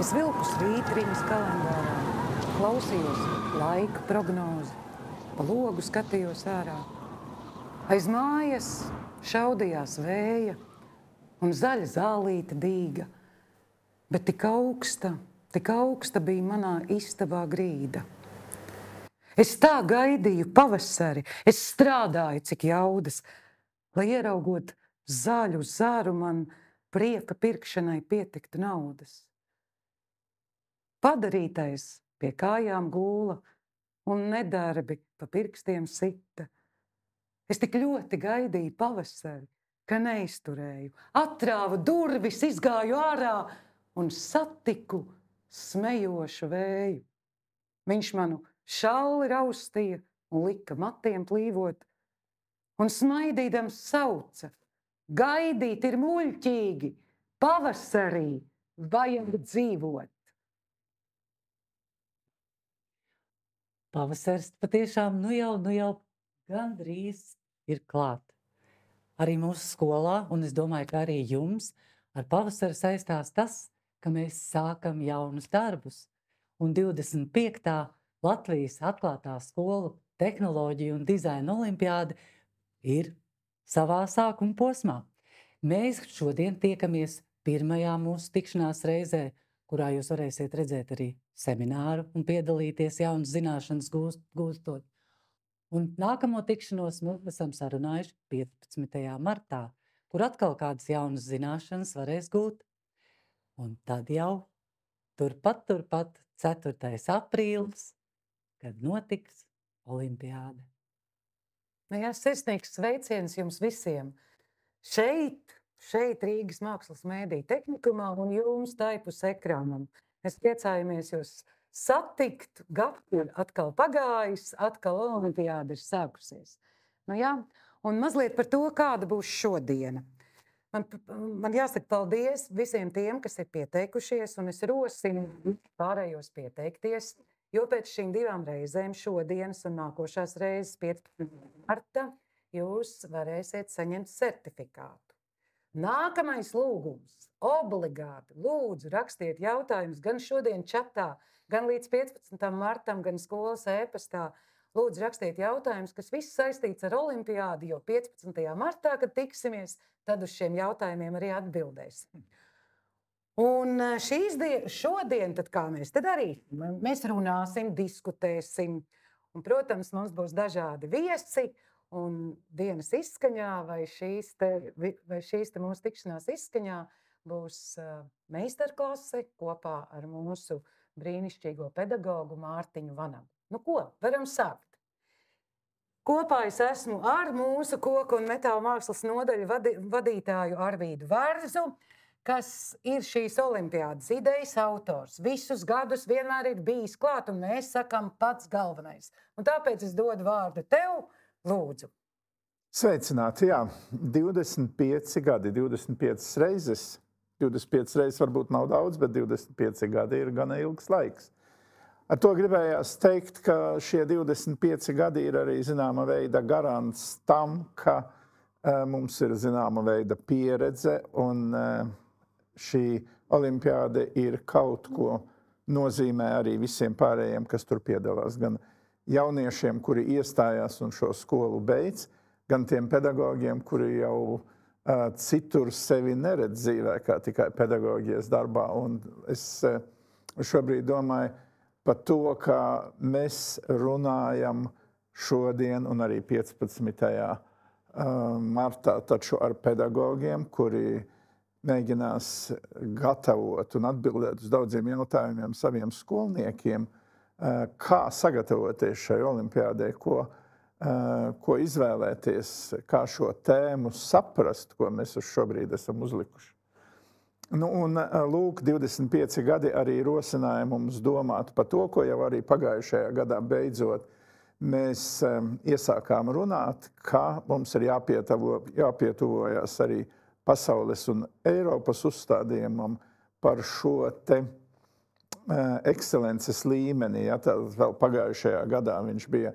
Es vilku svītriņas kalendārā, klausījos laika prognozi, pa logu skatījos ārā. Aiz mājas šaudījās vēja un zaļa zālīte dīga, bet tik augsta bija manā istabā grīda. Es tā gaidīju pavasari, es strādāju, cik jaudas, lai ieraugot zaļu zaru man prieka pirkšanai pietiktu naudas. Padarītais pie kājām gūla un nedarbi pa pirkstiem sita. Es tik ļoti gaidīju pavasari, ka neizturēju. Atrāvu durvis, izgāju ārā un satiku smejošu vēju. Viņš manu šalli raustīja un lika matiem plīvot, un smaidīdams sauca: gaidīt ir muļķīgi, pavasarī vajag dzīvot. Pavasars patiešām nu jau gandrīz ir klāt. Arī mūsu skolā, un es domāju, ka arī jums, ar pavasaru saistās tas, ka mēs sākam jaunus darbus. Un 25. Latvijas atklātā skolu tehnoloģiju un dizaina olimpiāde ir savā sākuma posmā. Mēs šodien tiekamies pirmajā mūsu tikšanās reizē, kurā jūs varēsiet redzēt arī semināru un piedalīties jaunas zināšanas gūstot. Un nākamo tikšanos mēs esam sarunājuši 15. martā, kur atkal kādas jaunas zināšanas varēs gūt. Un tad jau turpat 4. aprīlis, kad notiks olimpiāde. Nu jā, sirsnīgs sveiciens jums visiem. Šeit Rīgas Mākslas mēdīju tehnikumā un jums taipus ekrānam. Mēs priecājamies jūs satikt, gadu atkal pagājis, atkal olimpiāde ir sākusies. Nu jā, un mazliet par to, kāda būs šodiena. Man jāsaka paldies visiem tiem, kas ir pieteikušies, un es rosinu pārējos pieteikties, jo pēc šīm 2 reizēm, šodienas un nākošās reizes 15. marta, jūs varēsiet saņemt certifikātu. Nākamais lūgums. Obligāti lūdzu rakstiet jautājumus gan šodien čatā, gan līdz 15. martam, gan skolas e-pastā. Lūdzu rakstiet jautājumus, kas viss saistīts ar olimpiādi, jo 15. martā, kad tiksimies, tad uz šiem jautājumiem arī atbildēsim. Un šodien, tad kā mēs te darīsim? Mēs runāsim, diskutēsim, un, protams, mums būs dažādi viesi, un dienas izskaņā vai šīs te mūsu tikšanās izskaņā būs meistarklase kopā ar mūsu brīnišķīgo pedagogu Mārtiņu Vanagu. Nu ko, varam sākt. Kopā es esmu ar mūsu koku un metāla mākslas nodaļu vadītāju Arvīdu Varzu, kas ir šīs olimpiādas idejas autors. Visus gadus vienmēr ir bijis klāt, un mēs sakam pats galvenais. Un tāpēc es dodu vārdu tev. Lūdzu. Sveicināti, jā. 25 gadi, 25 reizes. 25 reizes varbūt nav daudz, bet 25 gadi ir gana ilgs laiks. Ar to gribējās teikt, ka šie 25 gadi ir arī zināma veida garants tam, ka mums ir zināma veida pieredze, un šī olimpiāde ir kaut ko nozīmē arī visiem pārējiem, kas tur piedalās. Gan jauniešiem, kuri iestājās un šo skolu beidz, gan tiem pedagogiem, kuri jau citur sevi neredz dzīvē, kā tikai pedagogijas darbā. Un es šobrīd domāju par to, ka mēs runājam šodien un arī 15. martā taču ar pedagogiem, kuri mēģinās gatavot un atbildēt uz daudziem jautājumiem saviem skolniekiem, kā sagatavoties šai olimpiādei, ko izvēlēties, kā šo tēmu saprast, ko mēs uz šobrīd esam uzlikuši. Nu, un lūk, 25 gadi arī rosināja mums domāt par to, ko jau arī pagājušajā gadā beidzot mēs iesākām runāt, kā mums ir jāpietuvojas arī pasaules un Eiropas uzstādījumam par šo te ekscelences līmenī. Ja, tad vēl pagājušajā gadā viņš bija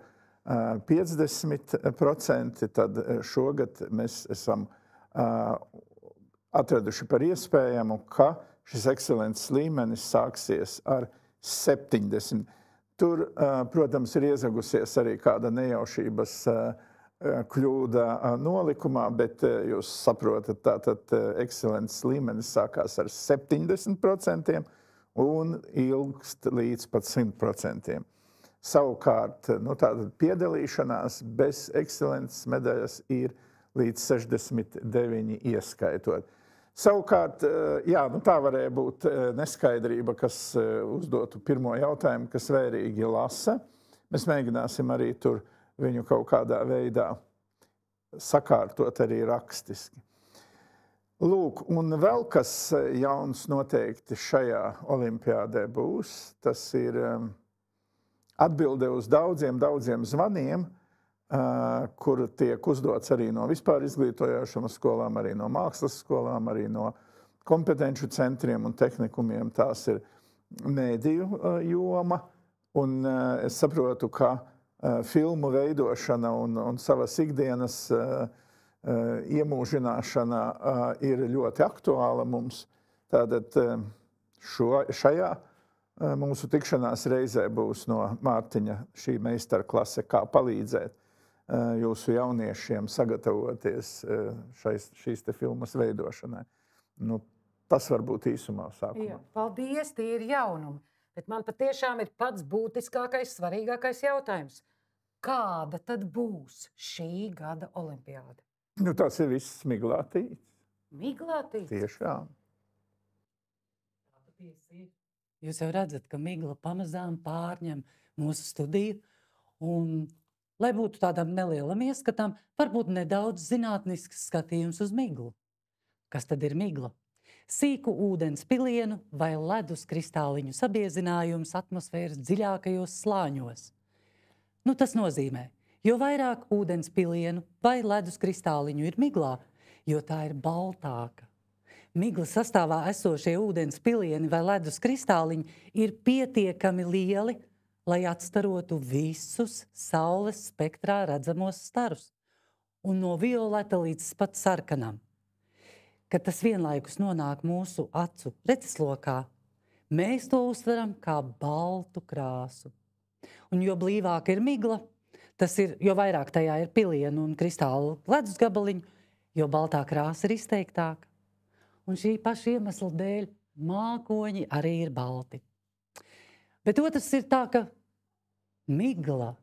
50%, tad šogad mēs esam atraduši par iespējamu, ka šis ekscelences līmenis sāksies ar 70. Tur, protams, ir iezagusies arī kāda nejaušības kļūda nolikumā, bet jūs saprotat, tātad ekscelences līmenis sākās ar 70% un ilgst līdz pat 100%. Savukārt, tātad piedalīšanās bez ekscelences medaļas ir līdz 69 ieskaitot. Savukārt, jā, tā varēja būt neskaidrība, kas uzdotu pirmo jautājumu, kas vērīgi lasa. Mēs mēģināsim arī tur viņu kaut kādā veidā sakārtot arī rakstiski. Lūk, un vēl kas jauns noteikti šajā olimpiādē būs, tas ir atbilde uz daudziem zvaniem, kur tiek uzdots arī no vispār izglītojošām skolām, arī no mākslas skolām, arī no kompetenču centriem un tehnikumiem. Tās ir mēdīju joma, un es saprotu, ka filmu veidošana un savas ikdienas iemūžināšana ir ļoti aktuāla mums. Tātad šajā mūsu tikšanās reizē būs no Mārtiņa šī meistarklase, kā palīdzēt jūsu jauniešiem sagatavoties šīs te filmas veidošanai. Tas varbūt īsumā sākumā. Jā, paldies, tie ir jaunumi. Bet man patiešām ir pats būtiskākais, svarīgākais jautājums. Kāda tad būs šī gada olimpiāda? Tas ir viss miglātīts. Miglātīts? Tiešām. Jūs jau redzat, ka migla pamazām pārņem mūsu studiju. Un, lai būtu tādam nelielam ieskatam, varbūt nedaudz zinātnisks skatījums uz miglu. Kas tad ir migla? Sīku ūdens pilienu vai ledus kristāliņu sabiezinājums atmosfēras dziļākajos slāņos. Tas nozīmē, jo vairāk ūdens pilienu vai ledus kristāliņu ir miglā, jo tā ir baltāka. Miglas sastāvā esošie ūdens pilieni vai ledus kristāliņi ir pietiekami lieli, lai atstarotu visus saules spektrā redzamos starus, un no violeta līdz pat sarkanam. Kad tas vienlaikus nonāk mūsu acu redzeslokā, mēs to uztveram kā baltu krāsu. Un jo blīvāka ir migla, tas ir, jo vairāk tajā ir pilienu un kristālu ledus gabaliņu, jo baltā krāsa ir izteiktāka. Un šī paša iemesla dēļ mākoņi arī ir balti. Bet otrs ir tā, ka migla,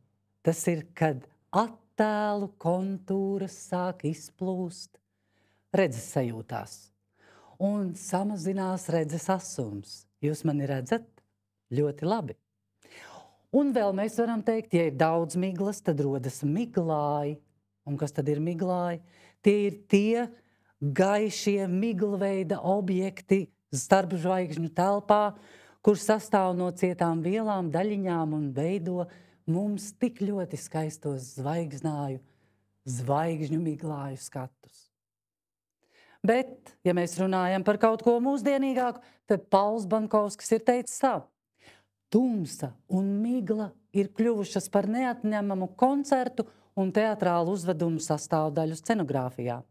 tas ir, kad attēlu kontūras sāk izplūst redzes sajūtās un samazinās redzes asums. Jūs mani redzat? Ļoti labi. Un vēl mēs varam teikt, ja ir daudz miglas, tad rodas miglāji. Un kas tad ir miglāji? Tie ir tie gaišie miglveida objekti starpzvaigžņu telpā, kur sastāv no cietām vielām, daļiņām un veido mums tik ļoti skaistos zvaigžņu miglāju skatus. Bet, ja mēs runājam par kaut ko mūsdienīgāku, tad Pauls Bankovskis ir teicis tā. Tumsa un migla ir kļuvušas par neatņemamu koncertu un teatrālu uzvedumu sastāvdaļu scenogrāfijā.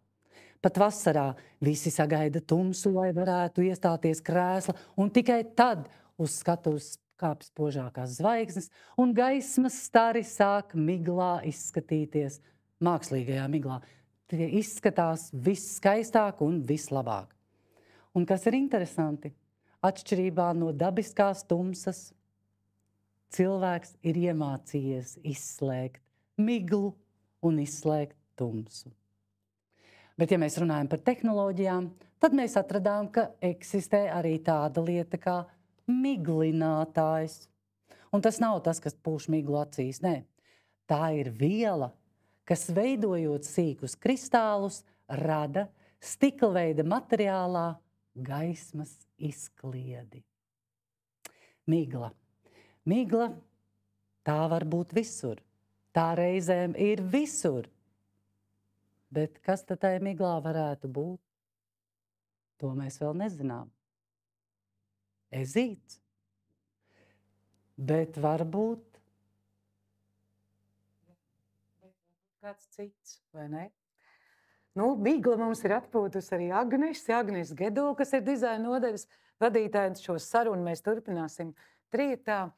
Pat vasarā visi sagaida tumsu, lai varētu iestāties krēsla, un tikai tad uz skatuves kāpj spožākās zvaigznes, un gaismas stari sāk miglā izskatīties, mākslīgajā miglā. Tie izskatās visskaistāk un vislabāk. Un kas ir interesanti, atšķirībā no dabiskās tumsas, cilvēks ir iemācījies izslēgt miglu un izslēgt tumsu. Bet, ja mēs runājam par tehnoloģijām, tad mēs atradām, ka eksistē arī tāda lieta kā miglinātājs. Un tas nav tas, kas pūš miglu acīs, nē. Tā ir viela, kas veidojot sīkus kristālus, rada stiklveida materiālā gaismas izkliedi. Migla. Migla, tā var būt visur. Tā reizēm ir visur. Bet kas tad tai miglā varētu būt? To mēs vēl nezinām. Ezīts. Bet varbūt kāds cits, vai ne? Migla mums ir atpūtusi arī Agnes Gedula, kas ir dizaina nodaļas vadītāja. Šo sarunu mēs turpināsim trijotā.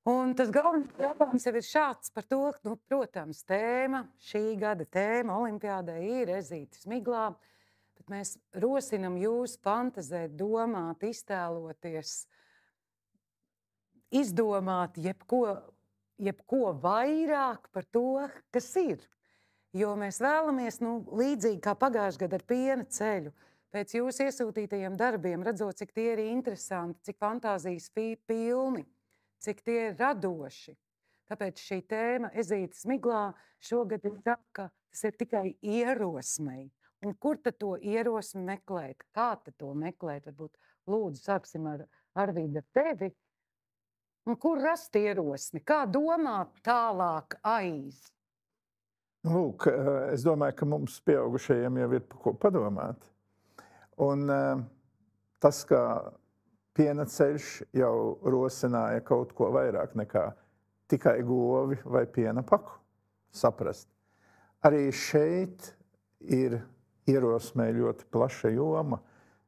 Un tas galvenais jautājums jau ir šāds par to, protams, tēma, šī gada tēma olimpiādē ir Ezītis miglā, bet mēs rosinam jūs fantazēt, domāt, iztēloties, izdomāt jebko vairāk par to, kas ir. Jo mēs vēlamies, līdzīgi kā pagājušajā gadā ar piena ceļu, pēc jūsu iesūtītajiem darbiem, redzot, cik tie ir interesanti, cik fantāzijas pilni, cik tie ir radoši. Tāpēc šī tēma Ezītis miglā šogad ir tā, ka tas ir tikai ierosmei. Un kur tad to ierosmi meklēt? Kā tad to meklēt? Varbūt lūdzu sāksim ar Arvīdu ar tevi. Un kur rast ierosmi? Kā domāt tālāk aiz? Lūk, es domāju, ka mums pieaugušajiem jau ir par ko padomāt. Un tas, ka piena ceļš jau rosināja kaut ko vairāk nekā tikai govi vai piena paku saprast. Arī šeit ir ierosmē ļoti plaša joma.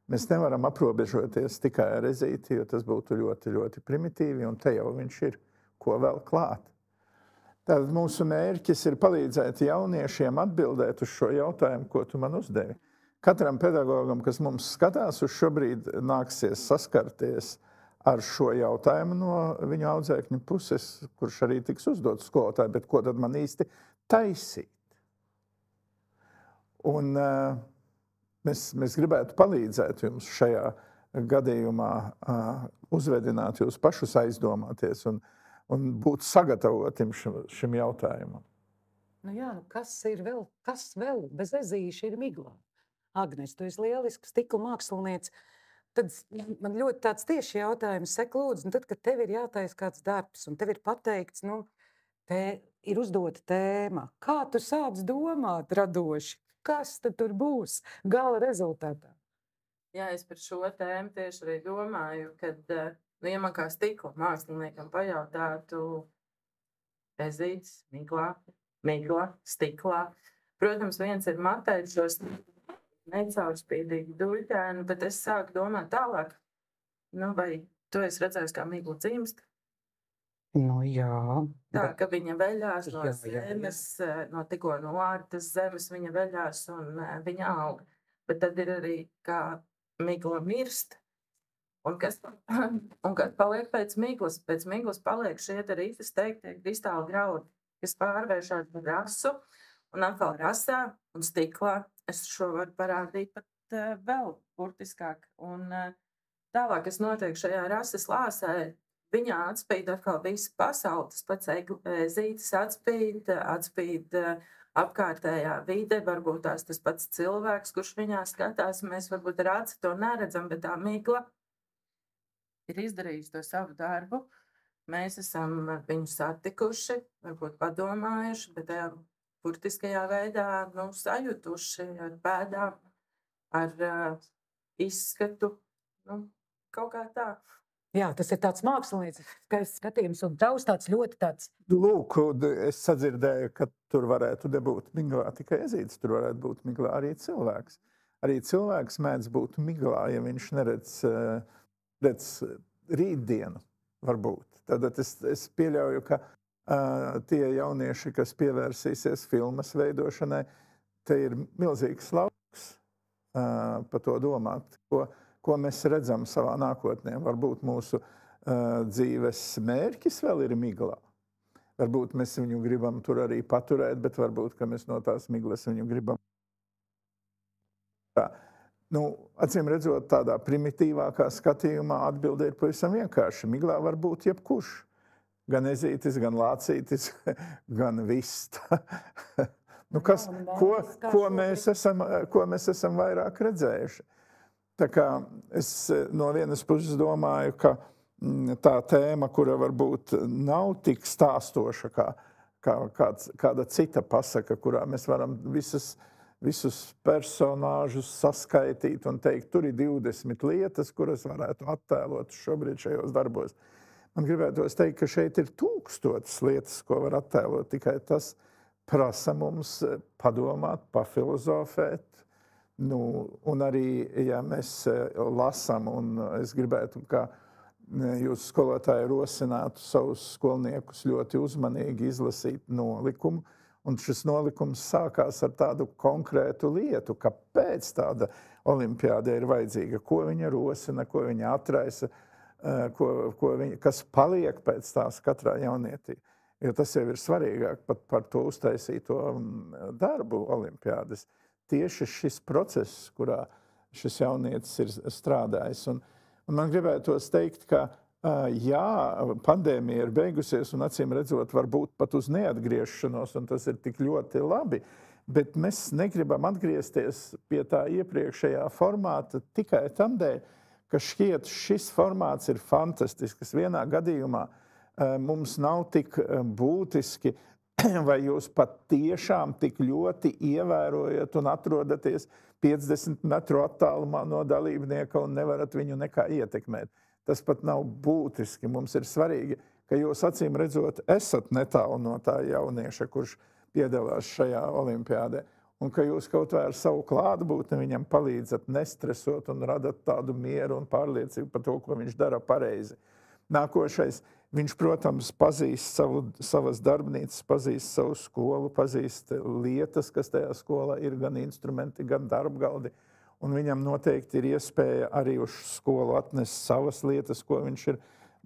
Mēs nevaram aprobežoties tikai ar Ezīti, jo tas būtu ļoti, ļoti primitīvi, un te jau viņš ir, ko vēl klāt. Tātad mūsu mērķis ir palīdzēt jauniešiem atbildēt uz šo jautājumu, ko tu man uzdevi. Katram pedagogam, kas mums skatās, uz šobrīd nāksies saskarties ar šo jautājumu no viņu audzēkņu puses, kurš arī tiks uzdots skolotāji, bet ko tad man īsti taisīt? Un mēs gribētu palīdzēt jums šajā gadījumā uzvedināt jūs pašus aizdomāties un būt sagatavotiem šim jautājumam. Kas vēl bez Ezīša ir miglā? Agnes, tu esi lielisks stikla mākslinieks. Tad man ļoti tāds tieši jautājums saka, lūdzu, tad, kad tev ir jātaisa kāds darbs un tev ir pateikts, te ir uzdota tēma, kā tu sāc domāt radoši? Kas tad tur būs gala rezultātā? Jā, es par šo tēmu tieši arī domāju, kad, ja man kā stikla māksliniekam pajautātu Ezītis, migla, stiklā. Protams, viens ir matēt šos necaurspīdīgi duļķēnu, bet es sāku domāt tālāk. Vai tu esi redzējis, kā migla dzimst? Jā. Tā, ka viņa veļās no zemes, no tikko noārtas zemes viņa veļās un viņa aug. Bet tad ir arī, kā migla mirst. Un kad paliek pēc miglas paliek šie rītas teiktie kristāli graudi, kas pārvēršās par rasu un atkal rasā un stiklā. Es šo varu parādīt pat vēl burtiskāk. Un tālāk, kas notiek šajā rases lāsē, viņā atspīd atkal visa pasaule. Tas pats Ezītis atspīd apkārtējā vide, varbūt tas pats cilvēks, kurš viņā skatās. Mēs varbūt ar aci to neredzam, bet tā migla ir izdarījusi to savu darbu. Mēs esam viņu satikuši, varbūt padomājuši, bet tajā burtiskajā veidā sajutuši ar pēdām, ar izskatu, kaut kā tā. Jā, tas ir tāds mākslinieks skatījums un tavs tāds ļoti tāds. Lūk, es sadzirdēju, ka tur varētu nebūt miglā tikai Ezītis, tur varētu būt miglā arī cilvēks. Arī cilvēks mēdz būt miglā, ja viņš neredz rītdienu, varbūt. Tad es pieļauju, ka tie jaunieši, kas pievērsīsies filmas veidošanai, te ir milzīgs lauks par to domāt, ko mēs redzam savā nākotnē. Varbūt mūsu dzīves mērķis vēl ir miglā. Varbūt mēs viņu gribam tur arī paturēt, bet varbūt, ka mēs no tās miglas viņu gribam. Acīm redzot, tādā primitīvākā skatījumā atbilde ir pavisam vienkārši. Miglā var būt jebkurš. Gan Ezītis, gan Lācītis, gan Vista. Ko mēs esam vairāk redzējuši? Tā kā es no vienas puses domāju, ka tā tēma, kura varbūt nav tik stāstoša kā kāda cita pasaka, kurā mēs varam visus personāžus saskaitīt un teikt, tur ir 20 lietas, kuras varētu attēlot šobrīd šajos darbos. Man gribētos teikt, ka šeit ir 1000 lietas, ko var attēlot. Tikai tas, prasa mums padomāt, pafilozofēt. Un arī, ja mēs lasām, un es gribētu, ka jūs skolotāji rosinātu savus skolniekus ļoti uzmanīgi izlasīt nolikumu, un šis nolikums sākās ar tādu konkrētu lietu, kāpēc tāda olimpiāde ir vajadzīga, ko viņa rosina, ko viņa atraisa, kas paliek pēc tās katrā jaunietī. Jo tas jau ir svarīgāk pat par to uztaisīto darbu olimpiādes. Tieši šis process, kurā šis jaunietis ir strādājis. Un man gribētos teikt, ka jā, pandēmija ir beigusies un acīm redzot varbūt pat uz neatgriešanos, un tas ir tik ļoti labi, bet mēs negribam atgriezties pie tā iepriekšējā formāta tikai tamdēļ, ka šķiet šis formāts ir fantastisks. Vienā gadījumā mums nav tik būtiski, vai jūs pat tiešām tik ļoti ievērojat un atrodaties 50 metru attālumā no dalībnieka un nevarat viņu nekā ietekmēt. Tas pat nav būtiski. Mums ir svarīgi, ka jūs acīm redzot esat netālu no tā jaunieša, kurš piedalās šajā olimpiādē. Un ka jūs kaut vai ar savu klātbūtni viņam palīdzat nestresot un radat tādu mieru un pārliecību par to, ko viņš dara pareizi. Nākošais, viņš, protams, pazīst savas darbnīcas, pazīst savu skolu, pazīst lietas, kas tajā skolā ir, gan instrumenti, gan darbgaldi. Un viņam noteikti ir iespēja arī uz skolu atnest savas lietas, ko viņš ir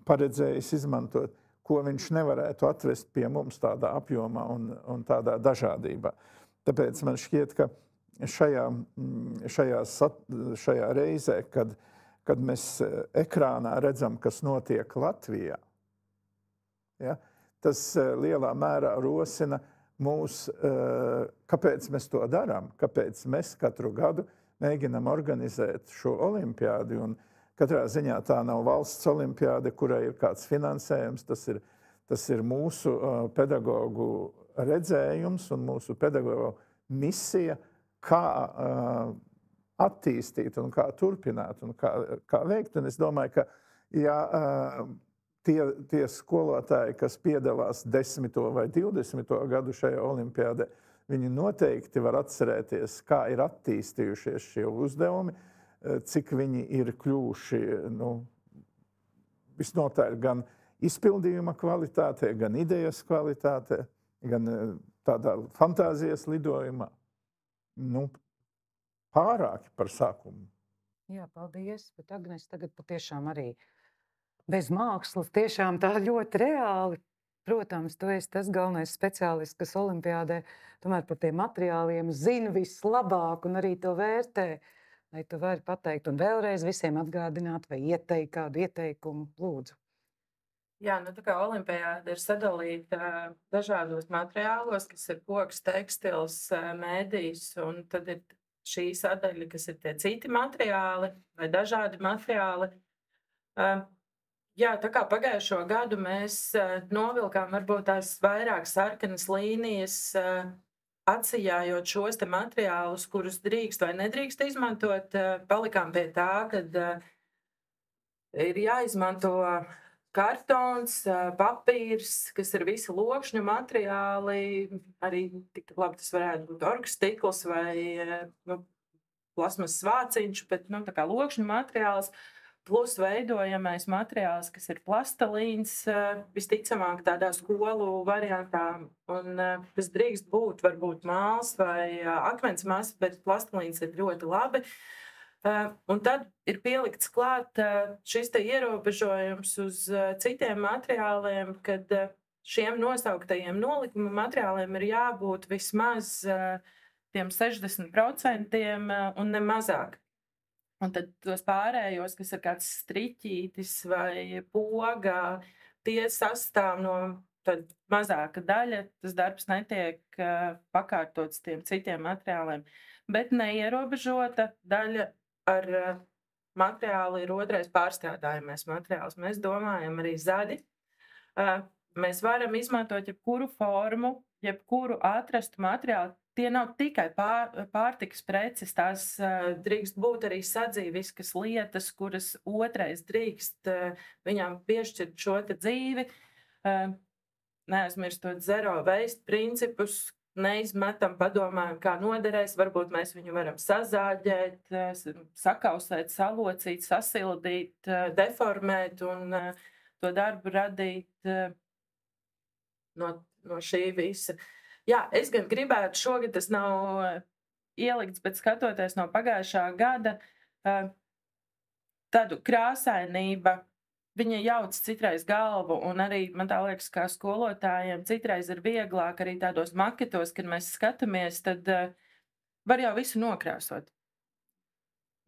paredzējis izmantot, ko viņš nevarētu atvest pie mums tādā apjomā un tādā dažādībā. Tāpēc man šķiet, ka šajā reizē, kad mēs ekrānā redzam, kas notiek Latvijā, ja, tas lielā mērā rosina mūs, kāpēc mēs to darām, kāpēc mēs katru gadu mēģinam organizēt šo olimpiādi. Un katrā ziņā tā nav valsts olimpiāde, kurai ir kāds finansējums, tas ir mūsu pedagogu redzējums un mūsu pedagogu misija, kā attīstīt un kā turpināt un kā veikt. Un es domāju, ka ja tie skolotāji, kas piedalās 10. vai 20. gadu šajā olimpiādē, viņi noteikti var atcerēties, kā ir attīstījušies šie uzdevumi, cik viņi ir kļuvuši visnotaļ gan izpildījuma kvalitātē, gan idejas kvalitātē, gan tādā fantāzijas lidojumā. Pārāki par sākumu. Jā, paldies. Bet Agnes, tagad patiešām arī bez mākslas tiešām tā ļoti reāli. Protams, tu esi tas galvenais speciālists, kas olimpiādē tomēr par tiem materiāliem zina vislabāk un arī to vērtē. Vai tu vari pateikt un vēlreiz visiem atgādināt vai ieteikt kādu ieteikumu? Lūdzu. Jā, tā kā olimpiāda ir sadalīta dažādos materiālos, kas ir koks, tekstils, mēdījis, un tad ir šī sadaļa, kas ir tie citi materiāli vai dažādi materiāli. Jā, tā kā pagājušo gadu mēs novilkām varbūt tās vairāk sarkanas līnijas, atsijājot šos te materiālus, kurus drīkst vai nedrīkst izmantot, palikām pie tā, kad ir jāizmanto kartons, papīrs, kas ir visi lokšņu materiāli, arī tik labi tas varētu būt orgstikls vai plasmas svāciņš, bet tā kā lokšņu materiāls, plus veidojamais materiāls, kas ir plastalīns, visticamāk tādā skolu variantā, un tas drīkst būt varbūt māls vai akmens masa, bet plastalīns ir ļoti labi. Un tad ir pielikts klāt šis te ierobežojums uz citiem materiāliem, kad šiem nosauktajiem nolikuma materiāliem ir jābūt vismaz tiem 60% un ne mazāk. Un tad tos pārējos, kas ir kāds striķītis vai poga, tie sastāv no tad mazāka daļa, tas darbs netiek pakārtots tiem citiem materiāliem, bet neierobežota daļa ar materiālu ir otrais pārstrādājamais materiāls. Mēs domājam arī zaļi. Mēs varam izmantot jebkuru formu, jebkuru atrastu materiālu. Tie nav tikai pārtikas preces, tās drīkst būt arī sadzīviskas lietas, kuras otrais drīkst viņām piešķirt šo te dzīvi. Neaizmirstot zero waste principus, neizmetam, padomājam, kā noderēs. Varbūt mēs viņu varam sazāģēt, sakausēt, salocīt, sasildīt, deformēt un to darbu radīt no šī visa. Jā, es gan gribētu šogad, tas nav ielikts, bet skatoties no pagājušā gada, tādu krāsainība, viņa jauc citreiz galvu, un arī, man tā liekas, kā skolotājiem citreiz ir vieglāk arī tādos maketos, kad mēs skatāmies, tad var jau visu nokrāsot.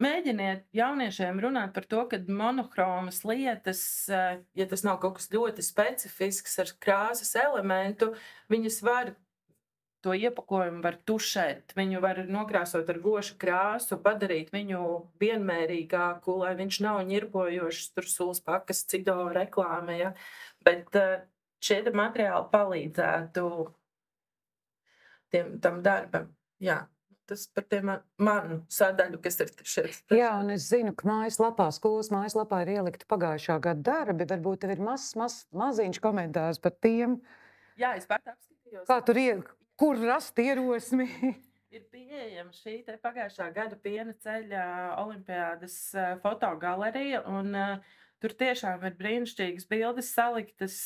Mēģiniet jauniešiem runāt par to, ka monochromas lietas, ja tas nav kaut kas ļoti specifisks ar krāsas elementu, viņas var, to iepakojumu var tušēt, viņu var nokrāsot ar gošu krāsu, padarīt viņu vienmērīgāku, lai viņš nav ņirbojošs, tur sulas pakas, cido reklāme, ja? Bet šie materiāli palīdzētu tam darbam. Jā, tas par tiem manu sadaļu, kas ir šeit. Jā, un es zinu, ka skolas mājaslapā ir ielikti pagājušā gada darbi, varbūt tev ir maziņš komentārs par tiem. Jā, es pat apskatījos. Kā tur kur rast ierosmi? Ir pieejama šī te pagājušā gada Piena ceļa olimpiādas fotogalerija, un tur tiešām ir brīnišķīgas bildes saliktas.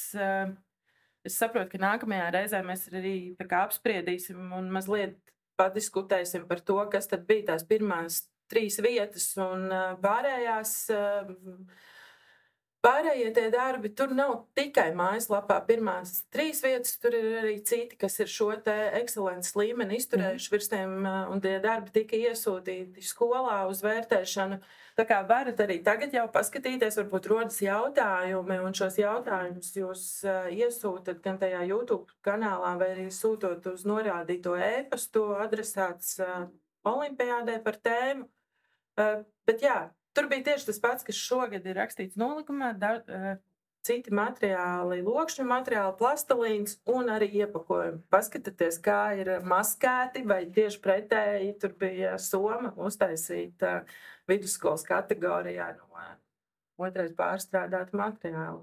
Es saprotu, ka nākamajā reizē mēs arī tā kā apspriedīsim un mazliet padiskutēsim par to, kas tad bija tās pirmās 3 vietas un pārējie tie darbi, tur nav tikai mājaslapā pirmās 3 vietas, tur ir arī citi, kas ir šo te ekscelences līmeni izturējuši virs tiem, un tie darbi tika iesūtīti skolā uz vērtēšanu. Tā kā varat arī tagad jau paskatīties, varbūt rodas jautājumi, un šos jautājumus jūs iesūtat gan tajā YouTube kanālā, vai arī sūtot uz norādīto e-pastu adresāts olimpiādē par tēmu. Bet jā, tur bija tieši tas pats, kas šogad ir rakstīts nolikumā, citi materiāli, lokšņu materiāli, plastelīns un arī iepakojumi. Paskatieties, kā ir maskēti vai tieši pretēji, tur bija soma uztaisīta vidusskolas kategorijā no 2. pārstrādāta materiāla.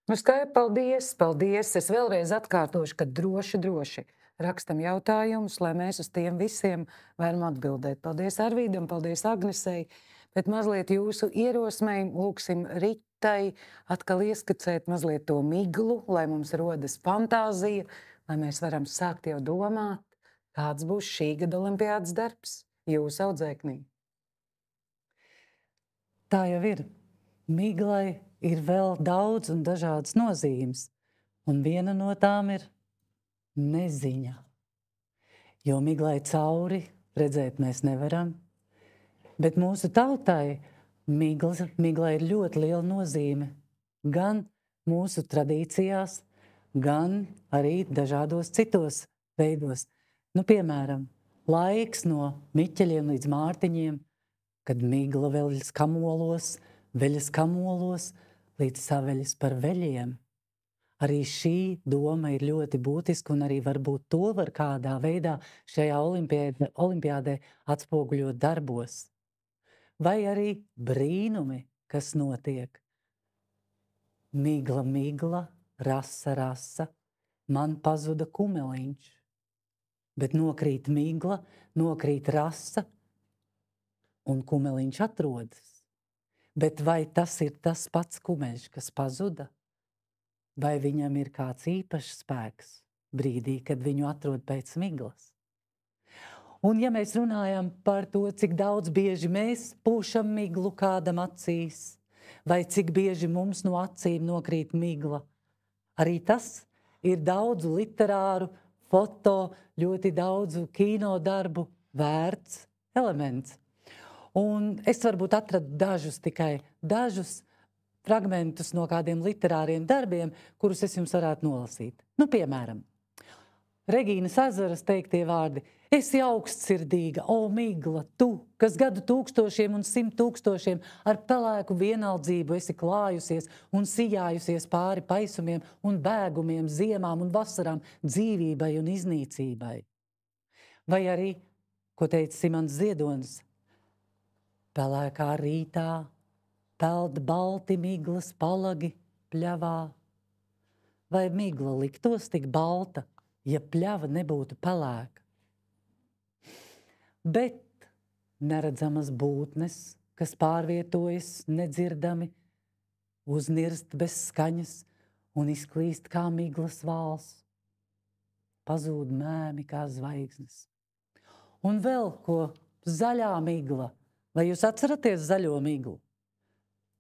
Nu, paldies, paldies. Es vēlreiz atkārtošu, ka droši rakstam jautājumus, lai mēs uz tiem visiem varam atbildēt. Paldies Arvīdam, paldies Agnesei. Bet mazliet jūsu ierosmei lūksim Ritai atkal ieskicēt mazliet to miglu, lai mums rodas fantāzija, lai mēs varam sākt jau domāt, kāds būs šī gada olimpiādas darbs jūsu audzēknī. Tā jau ir. Miglai ir vēl daudz un dažādas nozīmes, un viena no tām ir neziņa. Jo miglai cauri redzēt mēs nevaram, bet mūsu tautai migla ir ļoti liela nozīme gan mūsu tradīcijās, gan arī dažādos citos veidos. Nu, piemēram, laiks no Miķeļiem līdz Mārtiņiem, kad migla veļas kamolos līdz saveļas par veļiem. Arī šī doma ir ļoti būtiska, un arī varbūt to var kādā veidā šajā olimpiādē atspoguļot darbos. Vai arī brīnumi, kas notiek. Migla, rasa, man pazuda kumeliņš. Bet nokrīt migla, nokrīt rasa, un kumeliņš atrodas. Bet vai tas ir tas pats kumeļš, kas pazuda? Vai viņam ir kāds īpašs spēks brīdī, kad viņu atrod pēc miglas? Un ja mēs runājam par to, cik daudz bieži mēs pūšam miglu kādam acīs, vai cik bieži mums no acīm nokrīt migla, arī tas ir daudzu literāru, foto, ļoti daudzu kino darbu vērts elements. Un es varbūt atradu dažus fragmentus no kādiem literāriem darbiem, kurus es jums varētu nolasīt. Nu, piemēram, Regīnas Ezeras teiktie vārdi: esi augstsirdīga, o migla, tu, kas gadu 1000 un 100 000 ar pelēku vienaldzību esi klājusies un sijājusies pāri paisumiem un bēgumiem, ziemām un vasarām, dzīvībai un iznīcībai. Vai arī, ko teica Simons Ziedonis: pelēkā rītā peld balti miglas palagi pļavā. Vai migla liktos tik balta, ja pļava nebūtu pelēka. Bet neredzamas būtnes, kas pārvietojas nedzirdami, uznirst bez skaņas un izklīst kā miglas vāls. Pazūd mēmi kā zvaigznes. Un vēl ko zaļā migla. Vai jūs atceraties zaļo miglu?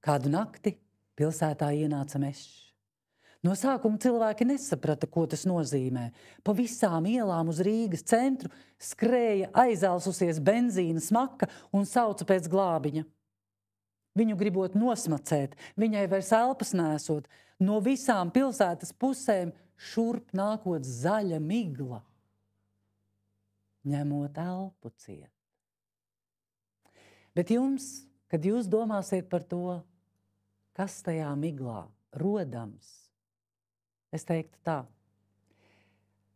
Kādu nakti pilsētā ienāca mešs. No sākuma cilvēki nesaprata, ko tas nozīmē. Pa visām ielām uz Rīgas centru skrēja aizelsusies benzīna smaka un sauca pēc glābiņa. Viņu gribot nosmacēt, viņai vairs elpas nesot, no visām pilsētas pusēm šurp nākot zaļa migla, ņemot elpu ciet. Bet jums, kad jūs domāsiet par to, kas tajā miglā rodams, es teiktu tā,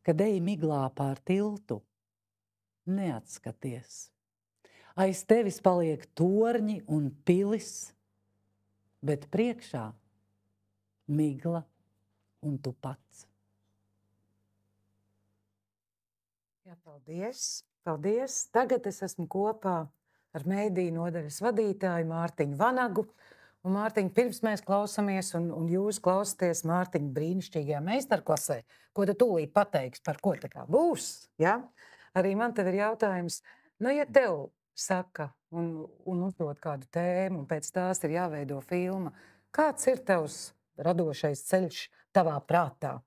kad ej miglā pār tiltu, neatskaties. Aiz tevis paliek torņi un pilis, bet priekšā migla un tu pats. Jā, paldies, paldies. Tagad es esmu kopā ar mediju nodaļas vadītāju Mārtiņu Vanagu. Un, Mārtiņ, pirms mēs klausamies, un jūs klausāties Mārtiņa brīnišķīgajā meistarklasē, ko tu tūlīt pateiksi, par ko tā kā būs, ja? Arī man tev ir jautājums, ja tev saka un uzdod kādu tēmu, un pēc tās ir jāveido filma, kāds ir tavs radošais ceļš tavā prātā?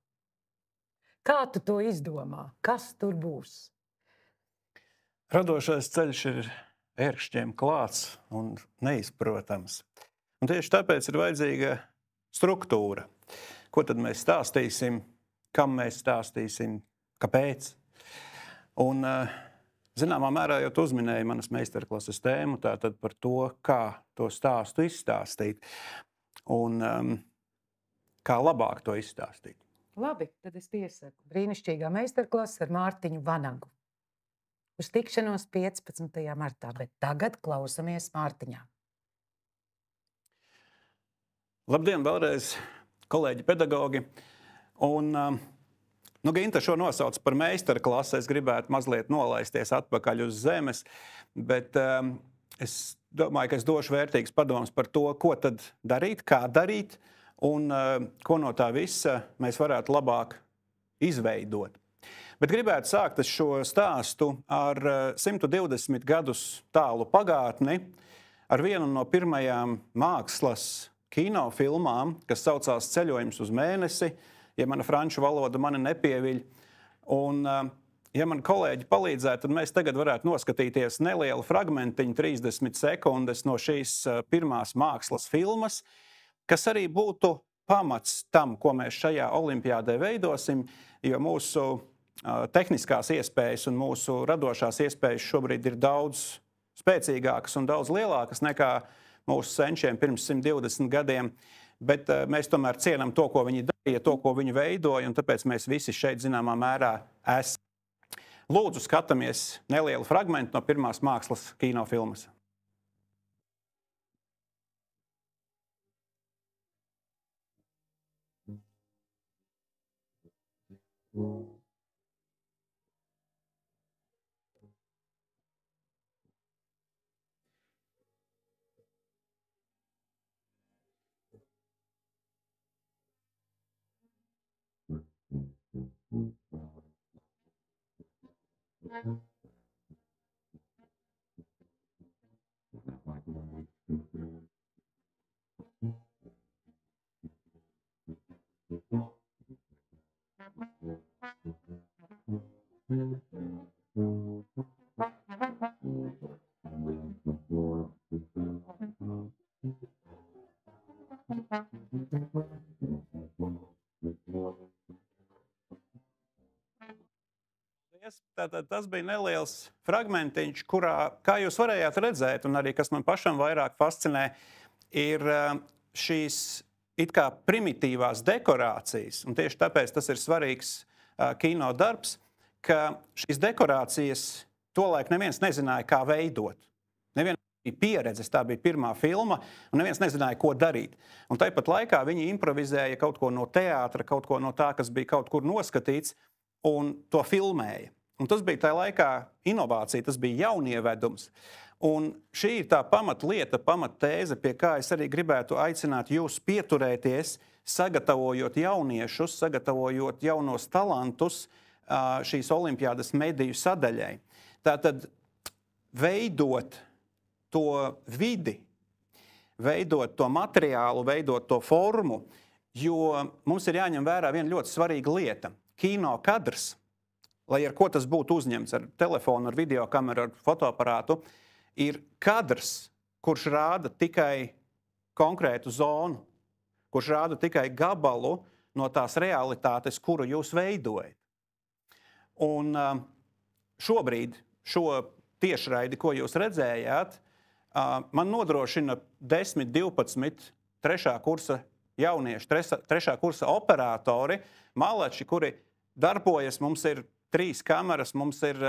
Kā tu to izdomā? Kas tur būs? Radošais ceļš ir ērkšķiem klāts un neizprotams. Un tieši tāpēc ir vajadzīga struktūra. Ko tad mēs stāstīsim, kam mēs stāstīsim, kāpēc? Un, zināmā mērā jau tu uzminēji manas meistarklases tēmu, tātad par to, kā to stāstu izstāstīt un kā labāk to izstāstīt. Labi, tad es piesaku brīnišķīgā meistarklase ar Mārtiņu Vanagu. Uz tikšanos 15. martā, bet tagad klausamies Mārtiņā. Labdien vēlreiz, kolēģi pedagogi. Un, Ginta šo nosauc par meistarklasi, es gribētu mazliet nolaisties atpakaļ uz zemes, bet es domāju, ka es došu vērtīgs padoms par to, ko tad darīt, kā darīt un ko no tā visa mēs varētu labāk izveidot. Bet gribētu sākt šo stāstu ar 120 gadus tālu pagātni, ar vienu no pirmajām mākslas kinofilmām, kas saucās Ceļojums uz mēnesi, ja mana franču valoda mani nepieviļ. Un, ja man kolēģi palīdzētu, tad mēs tagad varētu noskatīties nelielu fragmentiņu, 30 sekundes no šīs pirmās mākslas filmas, kas arī būtu pamats tam, ko mēs šajā olimpiādē veidosim, jo mūsu tehniskās iespējas un mūsu radošās iespējas šobrīd ir daudz spēcīgākas un daudz lielākas nekā mūsu senčiem pirms 120 gadiem, bet mēs tomēr cienam to, ko viņi darīja, to, ko viņi veidoja, un tāpēc mēs visi šeit zināmā mērā esam. Lūdzu, skatāmies nelielu fragmentu no pirmās mākslas kinofilmas. Tātad tas bija neliels fragmentiņš, kurā, kā jūs varējāt redzēt, un arī kas man pašam vairāk fascinē, ir šīs it kā primitīvās dekorācijas. Un tieši tāpēc tas ir svarīgs kino darbs, ka šīs dekorācijas tolaik neviens nezināja, kā veidot. Neviens bija pieredzes, tā bija pirmā filma, un neviens nezināja, ko darīt. Un tāpat laikā viņi improvizēja kaut ko no teātra, kaut ko no tā, kas bija kaut kur noskatīts, un to filmēja. Un tas bija tajā laikā inovācija, tas bija jaunievedums. Un šī ir tā pamatlieta, pamattēze, pie kā es arī gribētu aicināt jūs pieturēties, sagatavojot jauniešus, sagatavojot jaunos talantus šīs olimpiādas mediju sadaļai. Tātad veidot to vidi, veidot to materiālu, veidot to formu, jo mums ir jāņem vērā viena ļoti svarīga lieta. Kino kadrs, lai ar ko tas būtu uzņemts, ar telefonu, ar videokameru, ar fotoaparātu, ir kadrs, kurš rāda tikai konkrētu zonu, kurš rāda tikai gabalu no tās realitātes, kuru jūs veidojat. Un šobrīd šo tiešraidi, ko jūs redzējāt, man nodrošina 10, 12, 3. kursa jaunieši, 3. kursa operatori, malači, kuri darbojas, mums ir 3 kameras, mums ir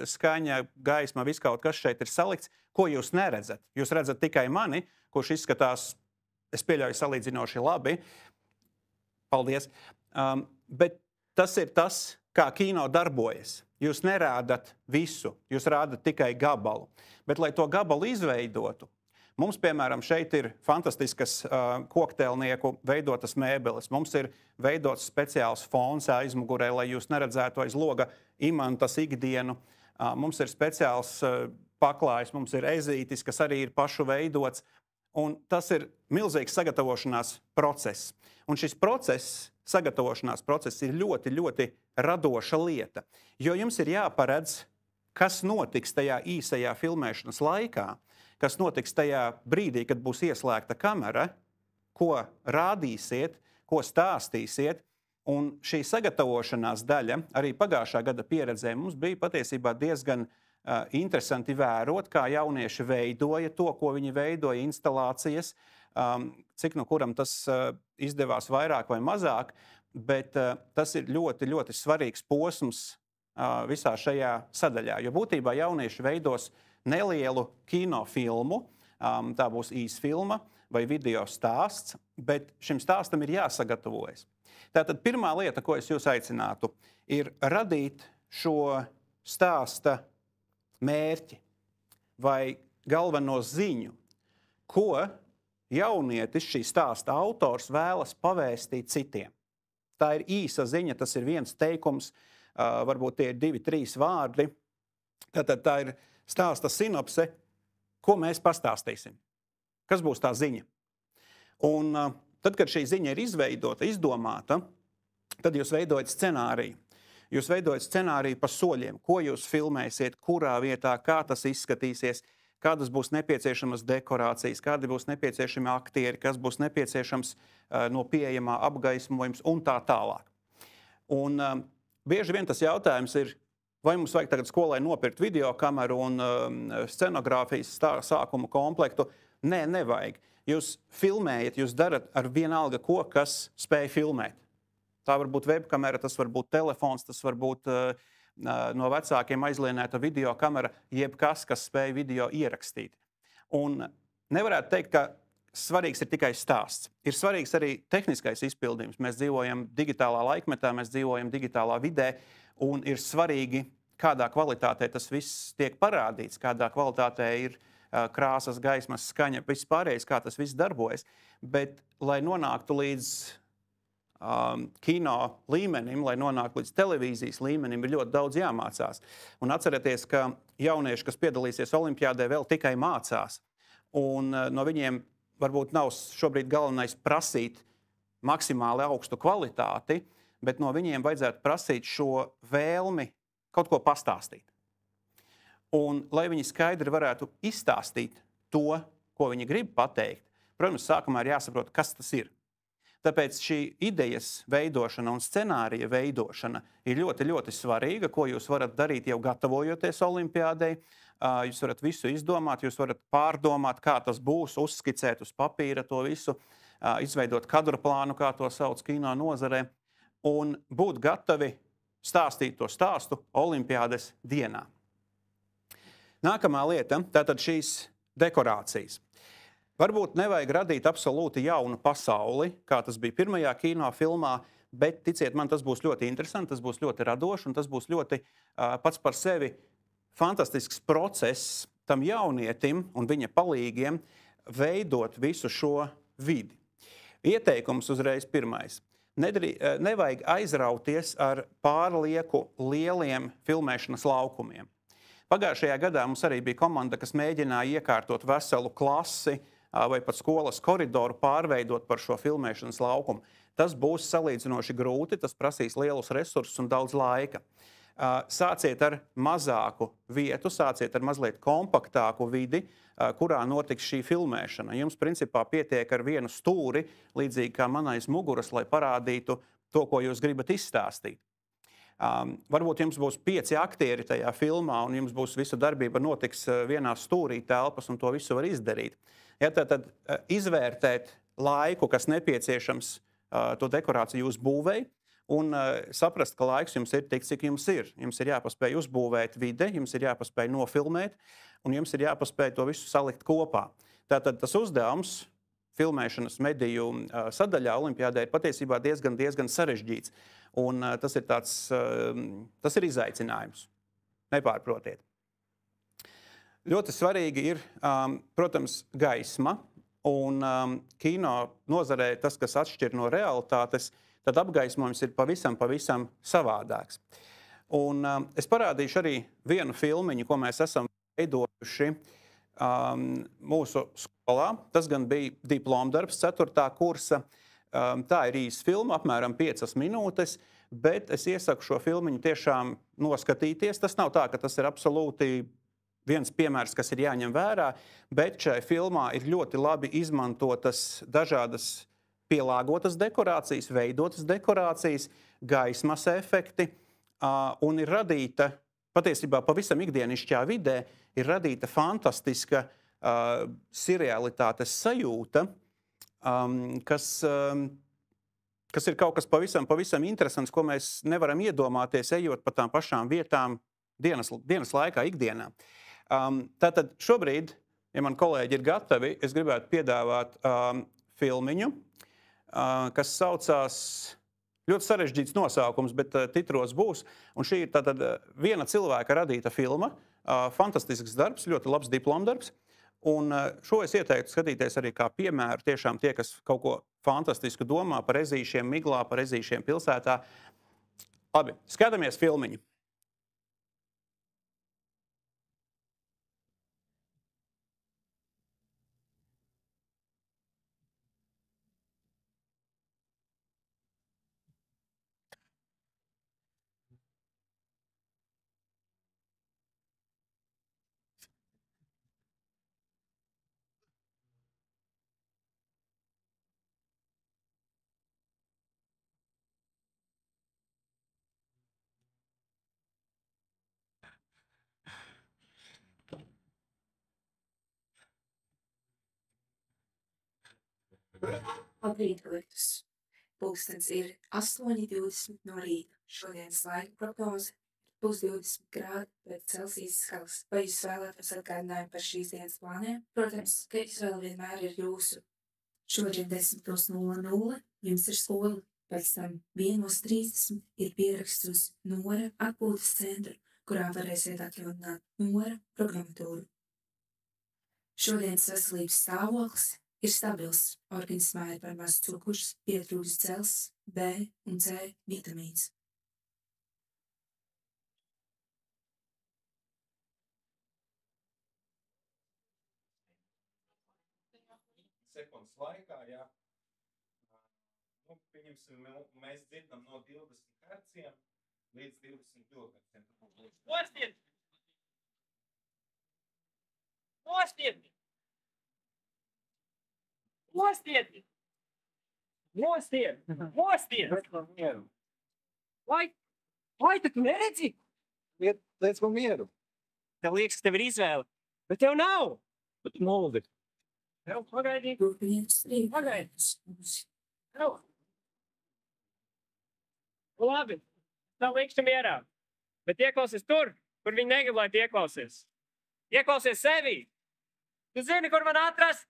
skaņa, gaisma, viss kaut kas šeit ir salikts, ko jūs neredzat. Jūs redzat tikai mani, kurš izskatās, es pieļauju, salīdzinoši labi. Paldies. Bet tas ir tas, kā kino darbojas. Jūs nerādat visu, jūs rādat tikai gabalu. Bet, lai to gabalu izveidotu, mums, piemēram, šeit ir fantastiskas kokteilnieku veidotas mēbeles. Mums ir veidots speciāls fons aizmugurē, lai jūs neredzētu aiz loga imantas ikdienu. Mums ir speciāls paklājs, mums ir ezītis, kas arī ir pašu veidots. Un tas ir milzīgs sagatavošanās process. Un šis sagatavošanās process ir ļoti, ļoti radoša lieta. Jo jums ir jāparedz, kas notiks tajā īsajā filmēšanas laikā, kas notiks tajā brīdī, kad būs ieslēgta kamera, ko rādīsiet, ko stāstīsiet. Un šī sagatavošanās daļa, arī pagājušā gada pieredzē, mums bija patiesībā diezgan interesanti vērot, kā jaunieši veidoja to, ko viņi veidoja, instalācijas, cik no kuram tas izdevās vairāk vai mazāk, bet tas ir ļoti, ļoti svarīgs posms visā šajā sadaļā. Jo būtībā jaunieši veidos nelielu kinofilmu, tā būs īsfilma vai video stāsts, bet šim stāstam ir jāsagatavojas. Tātad pirmā lieta, ko es jūs aicinātu, ir radīt šo stāsta mērķi vai galveno ziņu, ko jaunietis, šī stāsta autors, vēlas pavēstīt citiem. Tā ir īsa ziņa, tas ir viens teikums, varbūt tie ir 2, 3 vārdi. Tātad tā ir stāsta sinopse, ko mēs pastāstīsim. Kas būs tā ziņa? Un tad, kad šī ziņa ir izveidota, izdomāta, tad jūs veidojat scenāriju. Jūs veidojat scenāriju pa soļiem, ko jūs filmēsiet, kurā vietā, kā tas izskatīsies, kādas būs nepieciešamas dekorācijas, kādi būs nepieciešami aktieri, kas būs nepieciešams no pieejamā apgaismojums un tā tālāk. Un bieži vien tas jautājums ir, vai mums vajag tagad skolai nopirkt videokameru un scenogrāfijas sākuma komplektu? Nē, nevajag. Jūs filmējat, jūs darat ar vienalga ko, kas spēj filmēt. Tā var būt webkamera, tas var būt telefons, tas var būt no vecākiem aizlienēta videokamera, jebkas, kas spēj video ierakstīt. Un nevarētu teikt, ka svarīgs ir tikai stāsts. Ir svarīgs arī tehniskais izpildījums. Mēs dzīvojam digitālā laikmetā, mēs dzīvojam digitālā vidē, un ir svarīgi, kādā kvalitātē tas viss tiek parādīts, kādā kvalitātē ir krāsas, gaismas, skaņa, viss pārējais, kā tas viss darbojas. Bet, lai nonāktu līdz kino līmenim, lai nonāktu līdz televīzijas līmenim, ir ļoti daudz jāmācās. Un atcerieties, ka jaunieši, kas piedalīsies olimpiādē, vēl tikai mācās. Un no viņiem varbūt nav šobrīd galvenais prasīt maksimāli augstu kvalitāti, bet no viņiem vajadzētu prasīt šo vēlmi kaut ko pastāstīt. Un, lai viņi skaidri varētu izstāstīt to, ko viņi grib pateikt, protams, sākumā ir jāsaprot, kas tas ir. Tāpēc šī idejas veidošana un scenārija veidošana ir ļoti, ļoti svarīga, ko jūs varat darīt jau gatavojoties olimpiādei. Jūs varat visu izdomāt, jūs varat pārdomāt, kā tas būs, uzskicēt uz papīra to visu, izveidot kadru plānu, kā to sauc kino nozarē, un būt gatavi stāstīt to stāstu olimpiādes dienā. Nākamā lieta, tātad šīs dekorācijas. Varbūt nevajag radīt absolūti jaunu pasauli, kā tas bija pirmajā kinofilmā, bet ticiet man, tas būs ļoti interesanti, tas būs ļoti radoši un tas būs ļoti pats par sevi fantastisks process tam jaunietim un viņa palīgiem veidot visu šo vidi. Ieteikums uzreiz pirmais. Nevajag aizrauties ar pārlieku lieliem filmēšanas laukumiem. Pagājušajā gadā mums arī bija komanda, kas mēģināja iekārtot veselu klasi vai pat skolas koridoru pārveidot par šo filmēšanas laukumu. Tas būs salīdzinoši grūti, tas prasīs lielus resursus un daudz laika. Sāciet ar mazāku vietu, sāciet ar mazliet kompaktāku vidi, kurā notiks šī filmēšana. Jums principā pietiek ar vienu stūri, līdzīgi kā man aiz muguras, lai parādītu to, ko jūs gribat izstāstīt. Varbūt jums būs 5 aktieri tajā filmā, un jums būs visa darbība notiks vienā stūrī telpas, un to visu var izdarīt. Ja, tad izvērtēt laiku, kas nepieciešams to dekorāciju uzbūvēji, un saprast, ka laiks jums ir tik, cik jums ir. Jums ir jāpaspēj uzbūvēt vide, jums ir jāpaspēj nofilmēt, un jums ir jāpaspēj to visu salikt kopā. Tātad tas uzdevums filmēšanas mediju sadaļā Olimpiādē ir patiesībā diezgan sarežģīts. Un tas ir izaicinājums. Nepārprotiet. Ļoti svarīgi ir, protams, gaisma. Un kino nozarē tas, kas atšķir no realitātes, tad apgaismojums ir pavisam savādāks. Un es parādīšu arī vienu filmiņu, ko mēs esam veidojuši mūsu skolā. Tas gan bija diplomdarbs 4. kursa. Tā ir īsa filma, apmēram 5 minūtes, bet es iesaku šo filmiņu tiešām noskatīties. Tas nav tā, ka tas ir absolūti viens piemērs, kas ir jāņem vērā, bet šai filmā ir ļoti labi izmantotas dažādas pielāgotas dekorācijas, veidotas dekorācijas, gaismas efekti, un ir radīta, patiesībā pavisam ikdienišķā vidē, ir radīta fantastiska surrealitātes sajūta, kas ir kaut kas pavisam interesants, ko mēs nevaram iedomāties, ejot pa tām pašām vietām dienas laikā, ikdienā. Tātad šobrīd, ja man kolēģi ir gatavi, es gribētu piedāvāt filmiņu, kas saucās, ļoti sarežģīts nosaukums, bet titros būs, un šī ir tātad viena cilvēka radīta filma, fantastisks darbs, ļoti labs diplomdarbs. Un šo es ieteiktu skatīties arī kā piemēru tiešām tie, kas kaut ko fantastisku domā par ezīšiem miglā, par ezīšiem pilsētā. Labi, skatāmies filmiņu. Labrīt, Liktus! Pulkstens ir 8:20 no rīta. Šodienas laika prognoze būs 20 grādi pēc Celsijas skalas. Vai jūs vēlētos atgādinājumu par šīs dienas plāniem? Protams, ka izvēle vienmēr ir jūsu. Šodien 10:00 jums ir skola, pēc tam 1:30 ir pieraksts uz Nora atpūtas centru, kurā varēsiet atjaunāt Nora programmatūru. Šodienas veselības stāvoklis ir stabils. Organismā ir par maz cukurs, pietrūkst dzels, B un C vitamīns. Sekundes laikā, jā. Pieņemsim, mēs dzirdam no 20 herciem līdz 20 kiloherciem. Nostiet! Nostiet! Nostiet! Nostiet! Nostiet! Vai tu neredzi? Liec man mieru. Tev liekas, ka tev ir izvēle, bet tev nav. Bet moldi. Tev pagaidīt. Turpiniet strīd. Pagaidīt. Tev. Labi, tev likšu mierā. Bet ieklausies tur, kur viņi negrib, lai tu ieklausies. Ieklausies sevī. Tu zini, kur man atrast?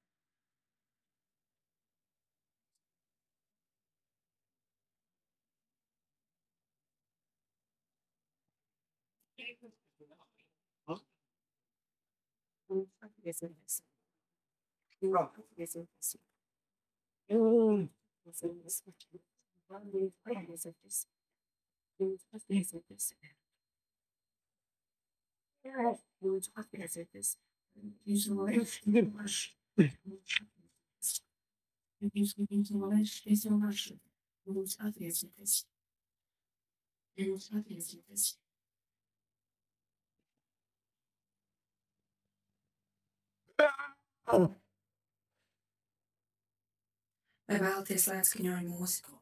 Vai vēlaties, lai atskaņoju mūziku?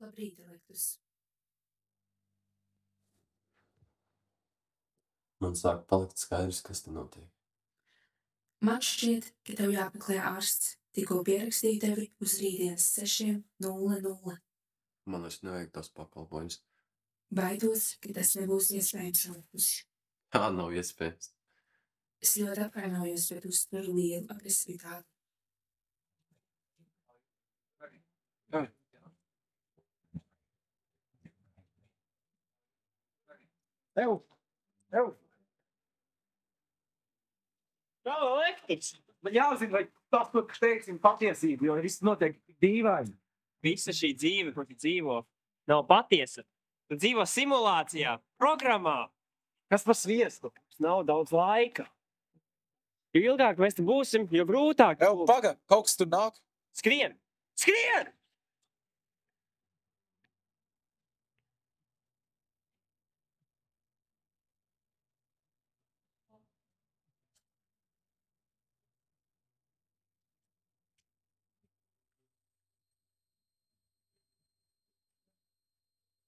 Labrīt, Elektris. Man sāk palikt skaidrs, kas te notiek. Man šķiet, ka tev jāapmeklē ārsts. Tikko pierakstīju tevi uz rītdienas 6:00. Man es nevajag tos pakalpojumus. Baidos, ka tas nebūs iespējams Elektris. Tā nav iespējams. Es ļoti apvainojos, bet uztveru lielu agresivitāti. Ev! Čau, Elektris! Man jāzina, vai tas, ko teiksim, patiesība, jo viss notiek dīvaini. Visa šī dzīve, ko tu dzīvo, nav patiesa. Tu dzīvo simulācijā, programmā. Kas par sviestu? Nav daudz laika. Jo ilgāk mēs te būsim, jo grūtāk. Ev, paga, kaut kas tur nāk. Skrien! Skrien!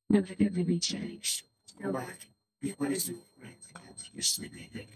Nevar nebija čērīgs. Cilvēki, ir pareizumi, ir slimīgi.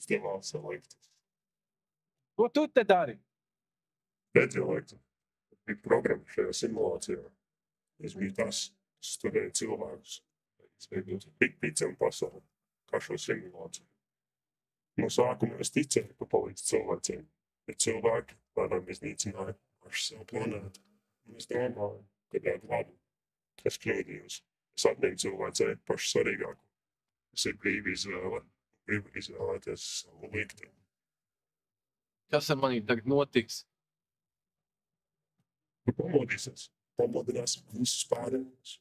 Izdevās salikt. Ko tu te dari? Pēdējā bija programma šajā simulācijā. Es biju tas, kas studēja cilvēkus. Es veidot bigpīcam pasauli, kā šo simulāciju. No sākuma es ticēju, ka palīdz cilvēciem, bet cilvēki lēnām iznīcināja pašu savu planētu. Un es domāju, ka dēļ labu. Es kļūdījos. Es atņēmu cilvēcei pašu svarīgāko. Tas ir brīva izvēle. Gribu izvēlēties savu likteni. Kas ar mani tagad notiks? Tu pamodīsies. Pamodināsim visus pārējos.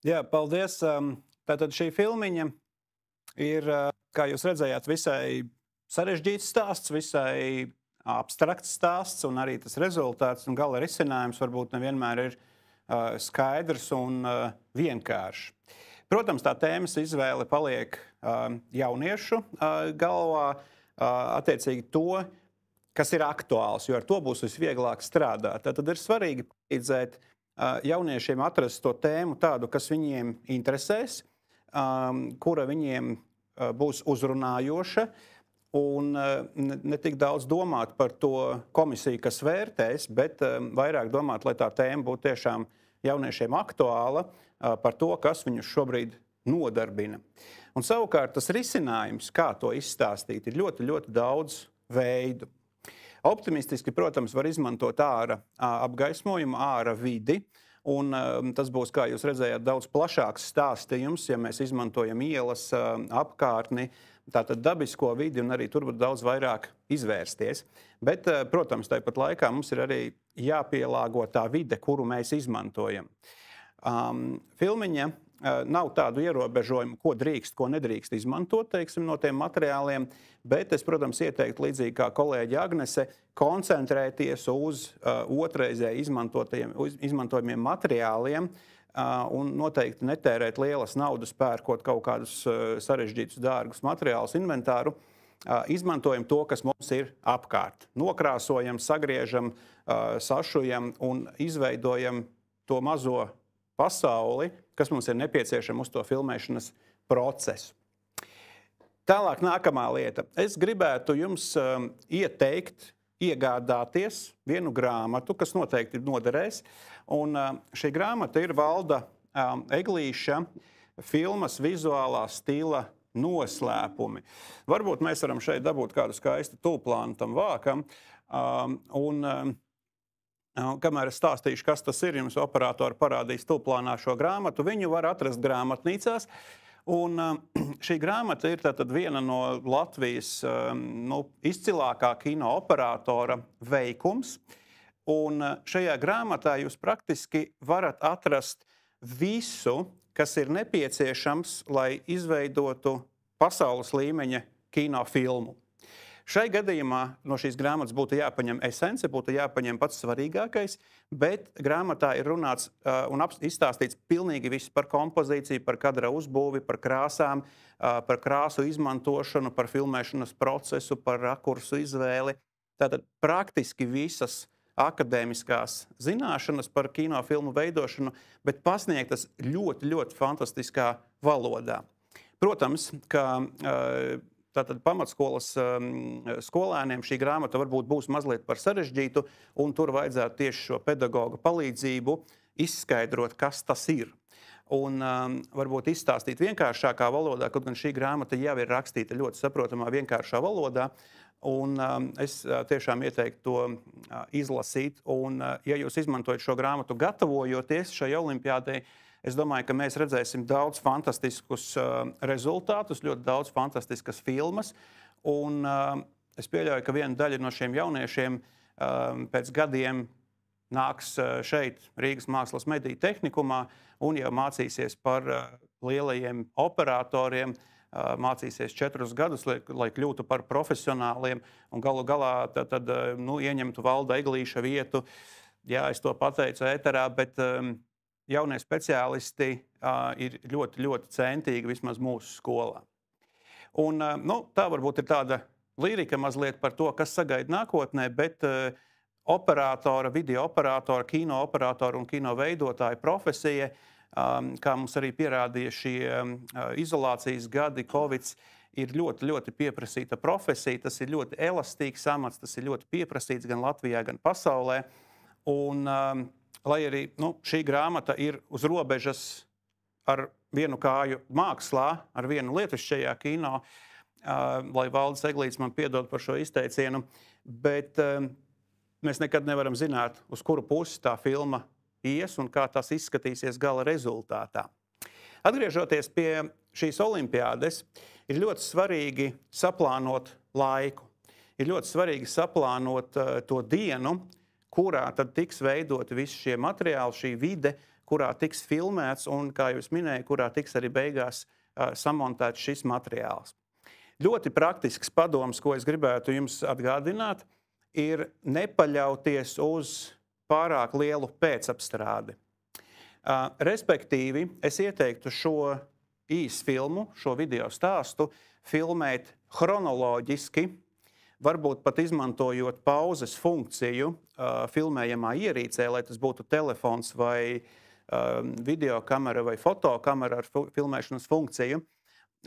Jā, paldies. Tātad šī filmiņa ir, kā jūs redzējāt, visai sarežģīts stāsts, visai abstrakts stāsts, un arī tas rezultāts un gala risinājums varbūt nevienmēr ir skaidrs un vienkāršs. Protams, tā tēmas izvēle paliek jauniešu galvā, attiecīgi to, kas ir aktuāls, jo ar to būs visvieglāk strādāt. Tad ir svarīgi palīdzēt jauniešiem atrast to tēmu tādu, kas viņiem interesēs, kura viņiem būs uzrunājoša, un ne tik daudz domāt par to komisiju, kas vērtēs, bet vairāk domāt, lai tā tēma būtu tiešām jauniešiem aktuāla, par to, kas viņus šobrīd nodarbina. Un savukārt tas risinājums, kā to izstāstīt, ir ļoti, ļoti daudz veidu. Optimistiski, protams, var izmantot āra apgaismojumu, āra vidi, un tas būs, kā jūs redzējāt, daudz plašāks stāstījums, ja mēs izmantojam ielas, apkārtni, tātad dabisko vidi, un arī tur var daudz vairāk izvērsties. Bet, protams, tāpat laikā mums ir arī jāpielāgo tā vide, kuru mēs izmantojam. Filmiņa nav tādu ierobežojumu, ko drīkst, ko nedrīkst izmantot, teiksim, no tiem materiāliem, bet es, protams, ieteiktu līdzīgi kā kolēģi Agnese, koncentrēties uz otrreizē izmantojumiem materiāliem un noteikti netērēt lielas naudas pērkot kaut kādus sarežģītus dārgus materiālus inventāru. Izmantojam to, kas mums ir apkārt. Nokrāsojam, sagriežam, sašujam un izveidojam to mazo pasauli, kas mums ir nepieciešama uz to filmēšanas procesu. Tālāk nākamā lieta. Es gribētu jums ieteikt, iegādāties vienu grāmatu, kas noteikti noderēs. Un šī grāmata ir Valda Eglīša filmas vizuālā stila noslēpumi. Varbūt mēs varam šeit dabūt kādu skaistu tūplānu tam vākam. Kamēr es stāstīšu, kas tas ir, jums operatori parādīs tūplānā šo grāmatu. Viņu var atrast grāmatnīcās. Un šī grāmata ir tātad viena no Latvijas izcilākā kino operatora veikums. Un šajā grāmatā jūs praktiski varat atrast visu, kas ir nepieciešams, lai izveidotu pasaules līmeņa kinofilmu. Šai gadījumā no šīs grāmatas būtu jāpaņem esence, būtu jāpaņem pats svarīgākais, bet grāmatā ir runāts un izstāstīts pilnīgi viss par kompozīciju, par kadra uzbūvi, par krāsām, par krāsu izmantošanu, par filmēšanas procesu, par rakursu izvēli. Tātad praktiski visas akadēmiskās zināšanas par kinofilmu veidošanu, bet pasniegtas ļoti, ļoti fantastiskā valodā. Protams, ka tātad pamatskolas skolēniem šī grāmata varbūt būs mazliet par sarežģītu, un tur vajadzētu tieši šo pedagoga palīdzību izskaidrot, kas tas ir. Un varbūt izstāstīt vienkāršākā valodā, kaut gan šī grāmata jau ir rakstīta ļoti saprotamā vienkāršā valodā, un es tiešām ieteiktu to izlasīt. Un, ja jūs izmantojat šo grāmatu gatavojoties šai olimpiādei, es domāju, ka mēs redzēsim daudz fantastiskus rezultātus, ļoti daudz fantastiskas filmas. Un es pieļauju, ka viena daļa no šiem jauniešiem pēc gadiem nāks šeit Rīgas Mākslas mediju tehnikumā un jau mācīsies par lielajiem operatoriem, mācīsies 4 gadus, lai kļūtu par profesionāliem un galu galā tad ieņemtu Valda Eglīša vietu. Jā, es to pateicu ēterā, bet jaunie speciālisti ir ļoti, ļoti centīgi vismaz mūsu skolā. Un, tā varbūt ir tāda lirika mazliet par to, kas sagaida nākotnē, bet operatora, video operatora, kino operatora un kino veidotāja profesija, kā mums arī pierādīja šie izolācijas gadi, Covids, ir ļoti, ļoti pieprasīta profesija. Tas ir ļoti elastīgs amats, tas ir ļoti pieprasīts gan Latvijā, gan pasaulē. Un, lai arī šī grāmata ir uz robežas ar vienu kāju mākslā, ar vienu lietišķajā kino, lai Valdis Eglīts man piedod par šo izteicienu, bet mēs nekad nevaram zināt, uz kuru pusi tā filma ies un kā tas izskatīsies gala rezultātā. Atgriežoties pie šīs olimpiādes, ir ļoti svarīgi saplānot laiku. Ir ļoti svarīgi saplānot to dienu, kurā tad tiks veidoti visi šie materiāli, šī vide, kurā tiks filmēts un, kā jūs minēju, kurā tiks arī beigās samontēts šis materiāls. Ļoti praktisks padoms, ko es gribētu jums atgādināt, ir nepaļauties uz pārāk lielu pēcapstrādi. Respektīvi, es ieteiktu šo īsu filmu, šo video stāstu filmēt chronoloģiski, varbūt pat izmantojot pauzes funkciju filmējamā ierīcē, lai tas būtu telefons vai videokamera vai fotokamera ar filmēšanas funkciju.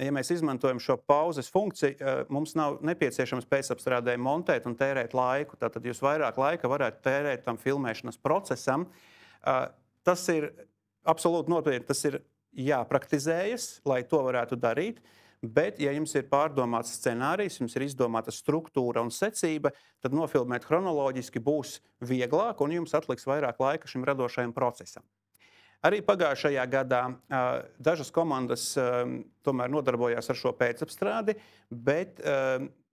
Ja mēs izmantojam šo pauzes funkciju, mums nav nepieciešams pēcapstrādē montēt un tērēt laiku. Tātad jūs vairāk laika varētu tērēt tam filmēšanas procesam. Tas ir absolūti nopietni, tas ir jāpraktizējas, lai to varētu darīt. Bet, ja jums ir pārdomāts scenārijs, jums ir izdomāta struktūra un secība, tad nofilmēt chronoloģiski būs vieglāk un jums atliks vairāk laika šim radošajam procesam. Arī pagājušajā gadā dažas komandas tomēr nodarbojās ar šo pēcapstrādi, bet,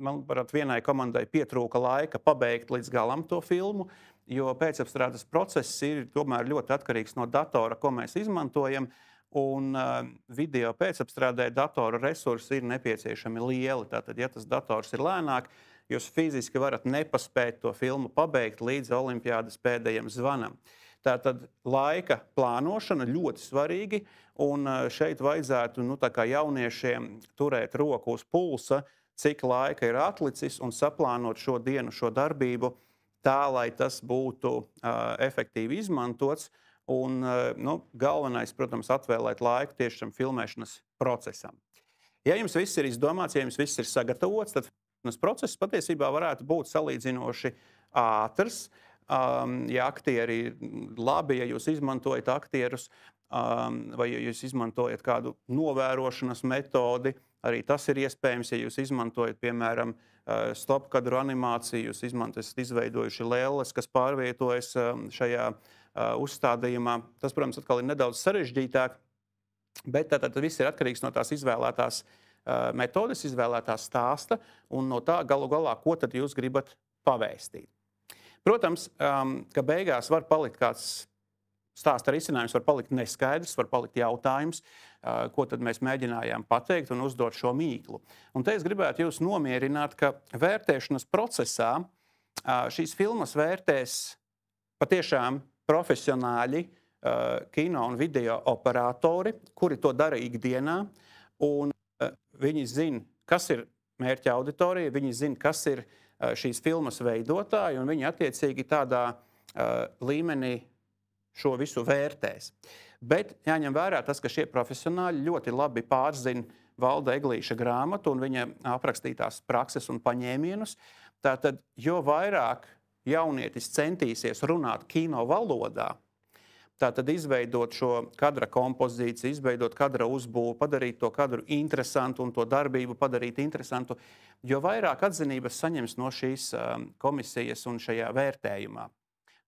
manuprāt, vienai komandai pietrūka laika pabeigt līdz galam to filmu, jo pēcapstrādes process ir tomēr ļoti atkarīgs no datora, ko mēs izmantojam, un video pēcapstrādē datora resursi ir nepieciešami lieli. Tātad, ja tas dators ir lēnāk, jūs fiziski varat nepaspēt to filmu pabeigt līdz olimpiādas pēdējiem zvanam. Tātad laika plānošana ļoti svarīgi, un šeit vajadzētu tā kā jauniešiem turēt roku uz pulsa, cik laika ir atlicis, un saplānot šo dienu, šo darbību tā, lai tas būtu efektīvi izmantots. Un galvenais, protams, atvēlēt laiku tieši šim filmēšanas procesam. Ja jums viss ir izdomāts, ja jums viss ir sagatavots, tad filmēšanas process patiesībā varētu būt salīdzinoši ātrs. Ja aktieri labi, ja jūs izmantojat aktierus, vai ja jūs izmantojat kādu novērošanas metodi, arī tas ir iespējams, ja jūs izmantojat, piemēram, stopkadru animāciju, jūs esat izveidojuši lēles, kas pārvietojas šajā uzstādījumā. Tas, protams, atkal ir nedaudz sarežģītāk, bet tad viss ir atkarīgs no tās izvēlētās metodes, izvēlētās stāsta un no tā galu galā, ko tad jūs gribat pavēstīt. Protams, ka beigās var palikt kāds stāsta risinājums, var palikt neskaidrs, var palikt jautājums, ko tad mēs mēģinājām pateikt un uzdot šo mīklu. Un te es gribētu jūs nomierināt, ka vērtēšanas procesā šīs filmas vērtēs patiešām profesionāļi kino un video operatori, kuri to dara ikdienā, un viņi zina, kas ir mērķa auditorija, viņi zina, kas ir šīs filmas veidotāji, un viņi attiecīgi tādā līmenī šo visu vērtēs. Bet jāņem vērā tas, ka šie profesionāļi ļoti labi pārzina Valda Eglīša grāmatu un viņa aprakstītās prakses un paņēmienus. Tātad, jo vairāk jaunietis centīsies runāt kino valodā, tātad izveidot šo kadra kompozīciju, izveidot kadra uzbūvu, padarīt to kadru interesantu un to darbību padarīt interesantu, jo vairāk atzinības saņems no šīs komisijas un šajā vērtējumā.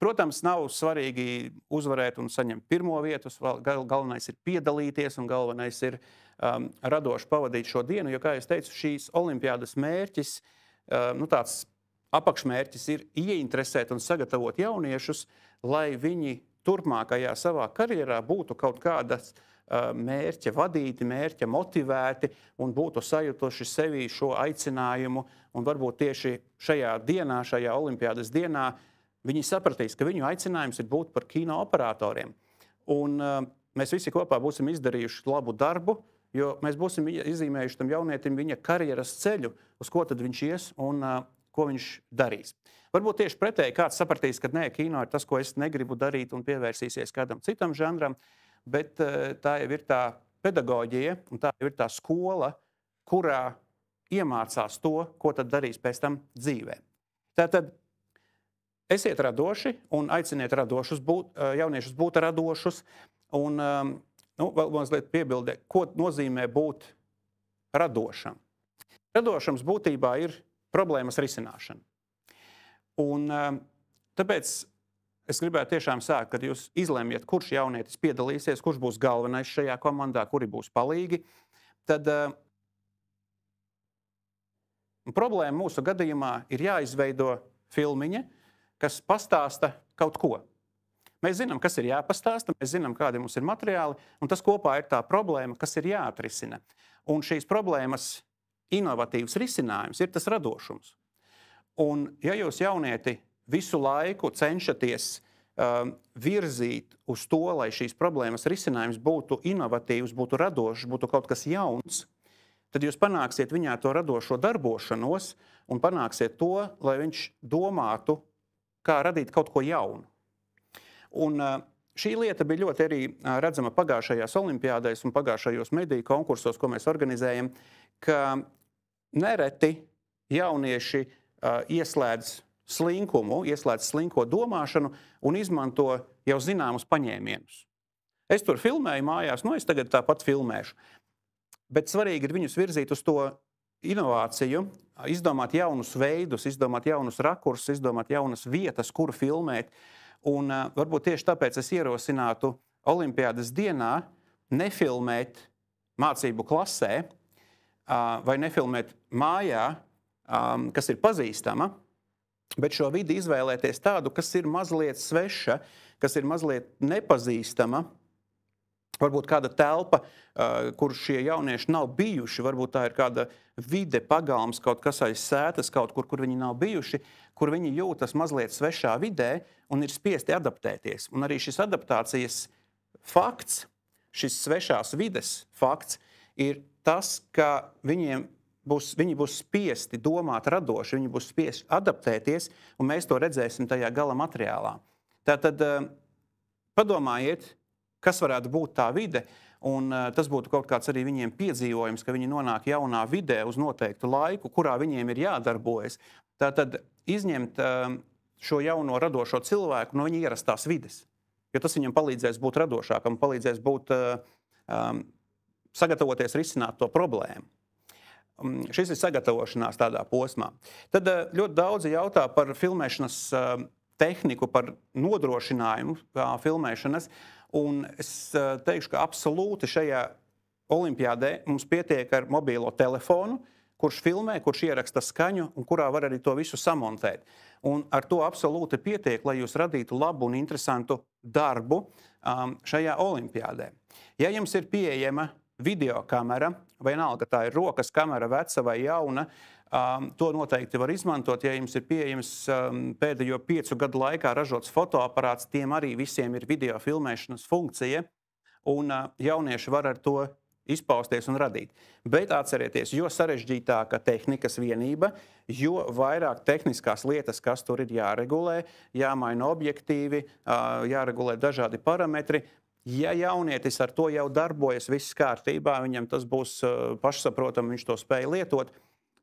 Protams, nav svarīgi uzvarēt un saņemt pirmo vietu, galvenais ir piedalīties un galvenais ir radoši pavadīt šo dienu, jo, kā es teicu, šīs olimpiādas mērķis, tāds apakšmērķis ir ieinteresēt un sagatavot jauniešus, lai viņi turpmākajā savā karjerā būtu kaut kādas mērķa vadīti, mērķa motivēti un būtu sajutuši sevī šo aicinājumu. Un varbūt tieši šajā dienā, šajā olimpiādas dienā, viņi sapratīs, ka viņu aicinājums ir būt par kino operatoriem. Un mēs visi kopā būsim izdarījuši labu darbu, jo mēs būsim izzīmējuši tam jaunietim viņa karjeras ceļu, uz ko tad viņš ies un ko viņš darīs. Varbūt tieši pretēji kāds sapratīs, ka nē, kino ir tas, ko es negribu darīt un pievērsīsies kādam citam žanram, bet tā jau ir tā pedagoģija un tā jau ir tā skola, kurā iemācās to, ko tad darīs pēc tam dzīvē. Tātad esiet radoši un aiciniet jauniešus būt radošus un vēl mazliet piebildē, ko nozīmē būt radošam. Radošams būtībā ir problēmas risināšana. Un tāpēc es gribētu tiešām sākt, kad jūs izlemjat, kurš jaunietis piedalīsies, kurš būs galvenais šajā komandā, kuri būs palīgi, tad problēma mūsu gadījumā ir jāizveido filmiņa, kas pastāsta kaut ko. Mēs zinām, kas ir jāpastāsta, mēs zinām, kādi mums ir materiāli, un tas kopā ir tā problēma, kas ir jāatrisina. Un šīs problēmas inovatīvs risinājums ir tas radošums. Un ja jūs jaunieti visu laiku cenšaties virzīt uz to, lai šīs problēmas risinājums būtu inovatīvs, būtu radošs, būtu kaut kas jauns, tad jūs panāksiet viņā to radošo darbošanos un panāksiet to, lai viņš domātu, kā radīt kaut ko jaunu. Un šī lieta bija ļoti arī redzama pagājušajās olimpiādēs un pagājušajos mediju konkursos, ko mēs organizējam, ka nereti jaunieši ieslēdz slinko domāšanu un izmanto jau zināmus paņēmienus. Es tur filmēju mājās, es tagad tāpat filmēšu. Bet svarīgi ir viņus virzīt uz to inovāciju, izdomāt jaunus veidus, izdomāt jaunus rakursus, izdomāt jaunas vietas, kur filmēt. Un varbūt tieši tāpēc es ierosinātu Olimpiādas dienā nefilmēt mācību klasē vai nefilmēt mājā, kas ir pazīstama, bet šo vidi izvēlēties tādu, kas ir mazliet sveša, kas ir mazliet nepazīstama. Varbūt kāda telpa, kur šie jaunieši nav bijuši, varbūt tā ir kāda vide, pagalms, kaut kas aiz sētas, kaut kur viņi nav bijuši, kur viņi jūtas mazliet svešā vidē un ir spiesti adaptēties. Un arī šis adaptācijas fakts, šis svešās vides fakts, ir tas, ka viņi būs spiesti domāt radoši, viņi būs spiesti adaptēties, un mēs to redzēsim tajā gala materiālā. Tātad padomājiet, kas varētu būt tā vide, un tas būtu kaut kāds arī viņiem piedzīvojums, ka viņi nonāk jaunā vidē uz noteiktu laiku, kurā viņiem ir jādarbojas. Tātad izņemt šo jauno radošo cilvēku no viņa ierastās vides, jo tas viņam palīdzēs būt radošākam, palīdzēs būt sagatavoties risināt to problēmu. Šis ir sagatavošanās tādā posmā. Tad ļoti daudzi jautā par filmēšanas tehniku, par nodrošinājumu filmēšanas, un es teikšu, ka absolūti šajā olimpiādē mums pietiek ar mobīlo telefonu, kurš filmē, kurš ieraksta skaņu un kurā var arī to visu samontēt. Un ar to absolūti pietiek, lai jūs radītu labu un interesantu darbu šajā olimpiādē. Ja jums ir pieejama videokamera, vai vienalga tā ir rokas kamera, veca vai jauna, to noteikti var izmantot. Ja jums ir pieejams pēdējo 5 gadu laikā ražots fotoaparāts, tiem arī visiem ir video filmēšanas funkcija, un jaunieši var ar to izpausties un radīt. Bet atcerieties, jo sarežģītāka tehnikas vienība, jo vairāk tehniskās lietas, kas tur ir jāregulē, jāmaina objektīvi, jāregulē dažādi parametri. Ja jaunietis ar to jau darbojas viss kārtībā, viņam tas būs pašsaprotami, viņš to spēj lietot.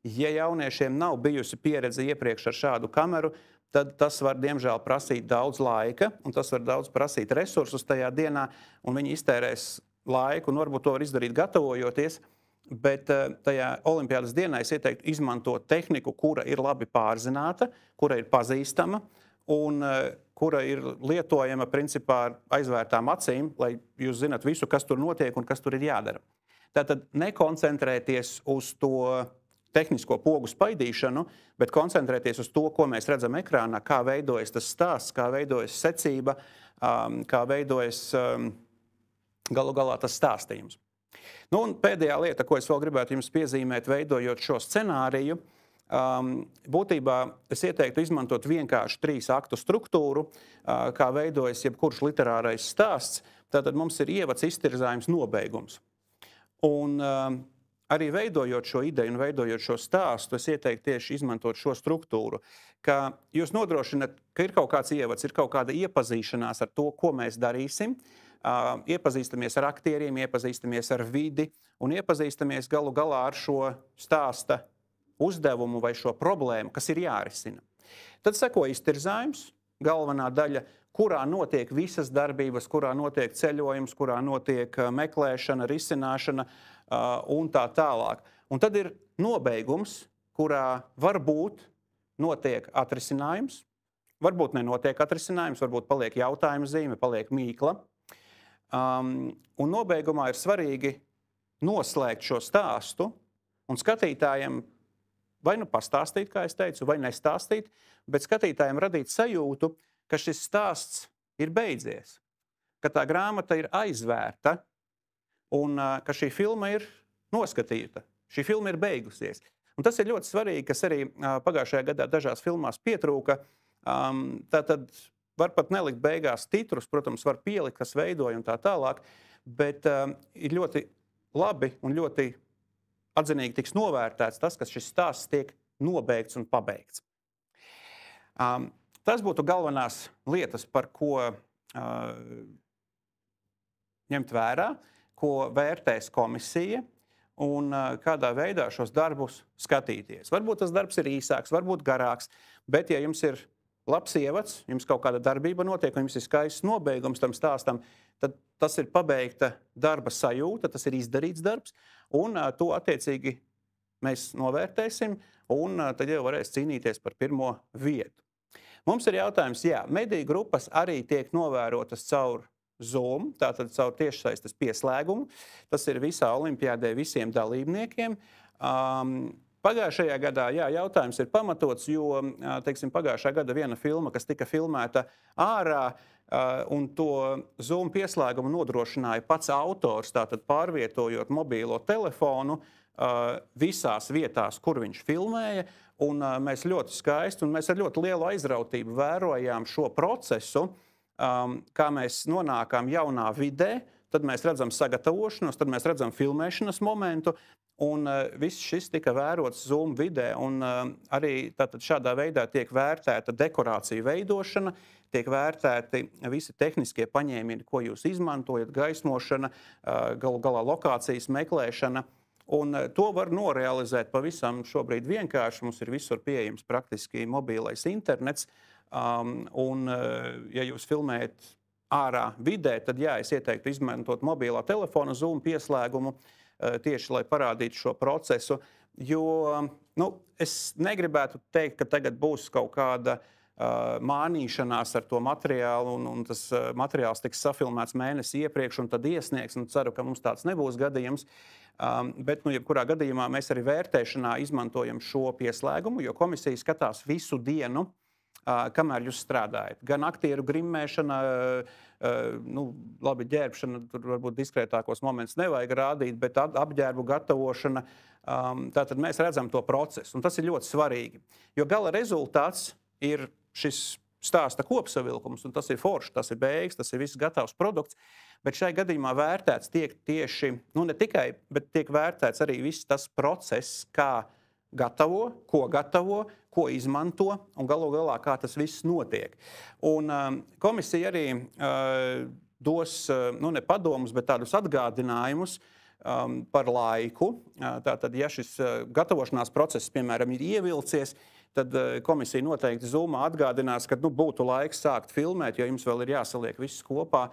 Ja jauniešiem nav bijusi pieredze iepriekš ar šādu kameru, tad tas var, diemžēl, prasīt daudz laika, un tas var daudz prasīt resursus tajā dienā, un viņi iztērēs laiku, un varbūt to var izdarīt gatavojoties, bet tajā olimpiādas dienā es ieteiktu izmantot tehniku, kura ir labi pārzināta, kura ir pazīstama, un kura ir lietojama principā ar aizvērtām acīm, lai jūs zinat visu, kas tur notiek un kas tur ir jādara. Tātad nekoncentrēties uz to tehnisko pogu spaidīšanu, bet koncentrēties uz to, ko mēs redzam ekrānā, kā veidojas tas stāsts, kā veidojas secība, kā veidojas galu galā tas stāstījums. Nu, un pēdējā lieta, ko es vēl gribētu jums piezīmēt, veidojot šo scenāriju, būtībā es ieteiktu izmantot vienkārši 3 aktu struktūru, kā veidojas jebkurš literārais stāsts. Tātad mums ir ievads, iztirzājums, nobeigums. Un arī veidojot šo ideju un veidojot šo stāstu, es ieteiktu tieši izmantot šo struktūru, ka jūs nodrošināt, ka ir kaut kāds ievads, ir kaut kāda iepazīšanās ar to, ko mēs darīsim, iepazīstamies ar aktieriem, iepazīstamies ar vidi un iepazīstamies galu galā ar šo stāsta uzdevumu vai šo problēmu, kas ir jārisina. Tad seko iztirzājums, galvenā daļa, kurā notiek visas darbības, kurā notiek ceļojums, kurā notiek meklēšana, risināšana un tā tālāk. Un tad ir nobeigums, kurā varbūt notiek atrisinājums, varbūt nenotiek atrisinājums, varbūt paliek jautājuma zīme, paliek mīkla. Un nobeigumā ir svarīgi noslēgt šo stāstu un skatītājiem vai nu pastāstīt, kā es teicu, vai nestāstīt, bet skatītājiem radīt sajūtu, ka šis stāsts ir beidzies, ka tā grāmata ir aizvērta un ka šī filma ir noskatīta, šī filma ir beigusies. Un tas ir ļoti svarīgi, kas arī pagājušajā gadā dažās filmās pietrūka. Tātad var pat nelikt beigās titrus, protams, var pielikt, kas veidoja un tā tālāk, bet ir ļoti labi un ļoti atzinīgi tiks novērtēts tas, ka šis stāsts tiek nobeigts un pabeigts. Tas būtu galvenās lietas, par ko ņemt vērā, ko vērtēs komisija un kādā veidā šos darbus skatīties. Varbūt tas darbs ir īsāks, varbūt garāks, bet ja jums ir labs ievads, jums kaut kāda darbība notiek un jums ir skaists nobeigums tam stāstam, tad tas ir pabeigta darba sajūta, tas ir izdarīts darbs, un to attiecīgi mēs novērtēsim, un tad jau varēs cīnīties par pirmo vietu. Mums ir jautājums, jā, mediju grupas arī tiek novērotas caur Zoom, tātad caur tiešsaistes pieslēgumu. Tas ir visā olimpiādē visiem dalībniekiem. Pagājušajā gadā, jā, jautājums ir pamatots, jo, teiksim, pagājušā gada viena filma, kas tika filmēta ārā, un to Zoom pieslēgumu nodrošināja pats autors, tātad pārvietojot mobīlo telefonu visās vietās, kur viņš filmēja, un mēs ļoti skaisti, un mēs ar ļoti lielu aizrautību vērojām šo procesu, kā mēs nonākām jaunā vidē, tad mēs redzam sagatavošanos, tad mēs redzam filmēšanas momentu, un viss šis tika vērots Zoom vidē, un arī tātad šādā veidā tiek vērtēta dekorācija veidošana, tiek vērtēti visi tehniskie paņēmieni, ko jūs izmantojat, gaismošana, galu galā lokācijas meklēšana, un to var norealizēt pavisam šobrīd vienkārši. Mums ir visur pieejams praktiski mobīlais internets, un ja jūs filmējat ārā vidē, tad jā, es ieteiktu izmantot mobilā telefona Zoom pieslēgumu tieši, lai parādītu šo procesu, jo es negribētu teikt, ka tagad būs kaut kāda mānīšanās ar to materiālu, un tas materiāls tiks safilmēts mēnesi iepriekš un tad iesniegs, un ceru, ka mums tāds nebūs gadījums. Bet, jebkurā gadījumā mēs arī vērtēšanā izmantojam šo pieslēgumu, jo komisija skatās visu dienu, kamēr jūs strādājat. Gan aktieru grimmēšana, labi, ģērbšana, tur varbūt diskrētākos momentus nevajag rādīt, bet apģērbu gatavošana, tātad mēs redzam to procesu, un tas ir ļoti svarīgi. Jo gala rezultāts ir šis stāsta kopsavilkums, un tas ir forši, tas ir beigas, tas ir viss gatavs produkts, bet šai gadījumā vērtēts tiek tieši, ne tikai, bet tiek vērtēts arī viss tas process, kā gatavo, ko izmanto, un galu galā, kā tas viss notiek. Un komisija arī dos, ne padomus, bet tādus atgādinājumus par laiku. Tātad, ja šis gatavošanās process, piemēram, ir ievilcies, tad komisija noteikti Zoomā atgādinās, ka būtu laiks sākt filmēt, jo jums vēl ir jāsaliek viss kopā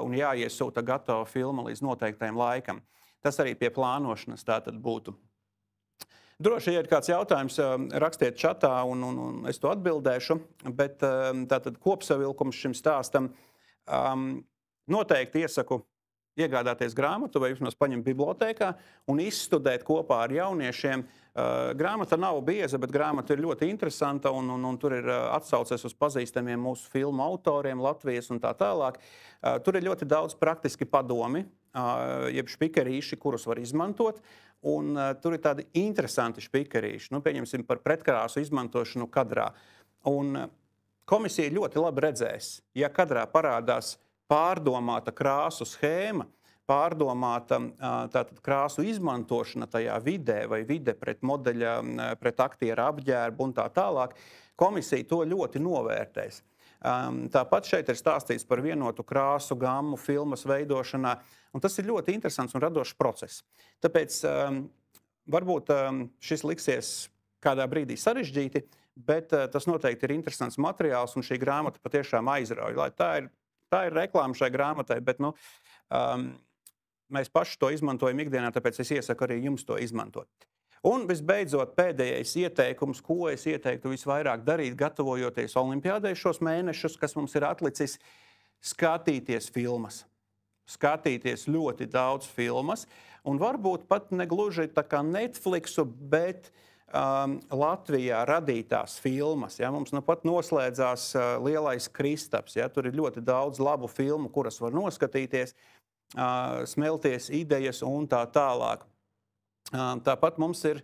un jāiesūta gatava filma līdz noteiktajam laikam. Tas arī pie plānošanas tātad būtu. Droši, ja ir kāds jautājums, rakstiet čatā, un es to atbildēšu, bet tātad kopsavilkums šim stāstam noteikti iesaku iegādāties grāmatu vai vismaz paņemt bibliotēkā un izstudēt kopā ar jauniešiem. Grāmata nav bieza, bet grāmata ir ļoti interesanta, un tur ir atsauces uz pazīstamiem mūsu filmu autoriem, Latvijas un tā tālāk. Tur ir ļoti daudz praktiski padomi, jeb špikerīši, kurus var izmantot, un tur ir tādi interesanti špikerīši. Pieņemsim par pretkrāsu izmantošanu kadrā. Un komisija ļoti labi redzēs, ja kadrā parādās pārdomāta krāsu schēma, pārdomāta tātad krāsu izmantošana tajā vidē vai vide pret modeļa, pret aktiera apģērbu un tā tālāk, komisija to ļoti novērtēs. Tāpat šeit ir stāstīts par vienotu krāsu gammu filmas veidošanā, un tas ir ļoti interesants un radošs process. Tāpēc varbūt šis liksies kādā brīdī sarežģīti, bet tas noteikti ir interesants materiāls, un šī grāmata patiešām aizrauj. Tā ir reklāma šai grāmatai, bet mēs paši to izmantojam ikdienā, tāpēc es iesaku arī jums to izmantot. Un visbeidzot, pēdējais ieteikums, ko es ieteiktu visvairāk darīt, gatavojoties olimpiādei šos mēnešus, kas mums ir atlicis, skatīties filmas. Skatīties ļoti daudz filmas, un varbūt pat negluži tā kā Netflixu, bet Latvijā radītās filmas. Ja? Mums pat noslēdzās Lielais Kristaps. Ja? Tur ir ļoti daudz labu filmu, kuras var noskatīties, smelties idejas un tā tālāk. Tāpat mums ir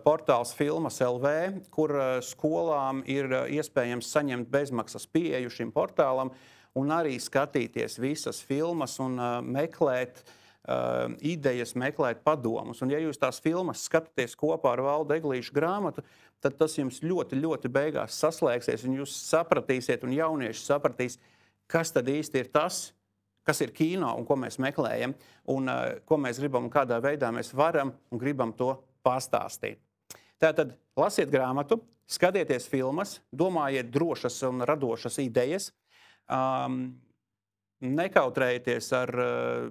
portāls Filmas LV, kur skolām ir iespējams saņemt bezmaksas pieeju šim portālam un arī skatīties visas filmas un meklēt idejas, meklēt padomus. Un ja jūs tās filmas skatāties kopā ar Valdu Eglīšu grāmatu, tad tas jums ļoti, ļoti beigās saslēgsies, un jūs sapratīsiet, un jaunieši sapratīs, kas tad īsti ir tas, kas ir kino un ko mēs meklējam, un ko mēs gribam un kādā veidā mēs varam un gribam to pastāstīt. Tātad lasiet grāmatu, skatieties filmas, domājiet drošas un radošas idejas, nekautrējieties ar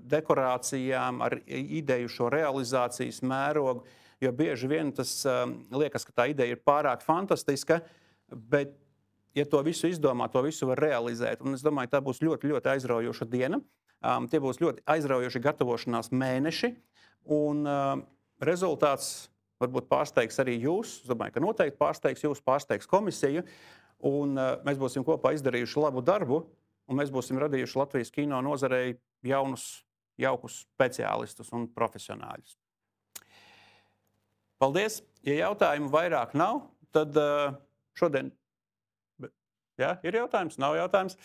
dekorācijām, ar ideju šo realizācijas mērogu, jo bieži vien tas liekas, ka tā ideja ir pārāk fantastiska, bet, ja to visu izdomā, to visu var realizēt. Un es domāju, tā būs ļoti, ļoti aizraujoša diena. Tie būs ļoti aizraujoši gatavošanās mēneši, un rezultāts varbūt pārsteigs arī jūs. Es domāju, ka noteikti pārsteigs jūs, pārsteigs komisiju, un mēs būsim kopā izdarījuši labu darbu, un mēs būsim radījuši Latvijas kino nozarei jaunus, jaukus speciālistus un profesionāļus. Paldies! Ja jautājumu vairāk nav, tad šodien... Jā, ir jautājums? Nav jautājums?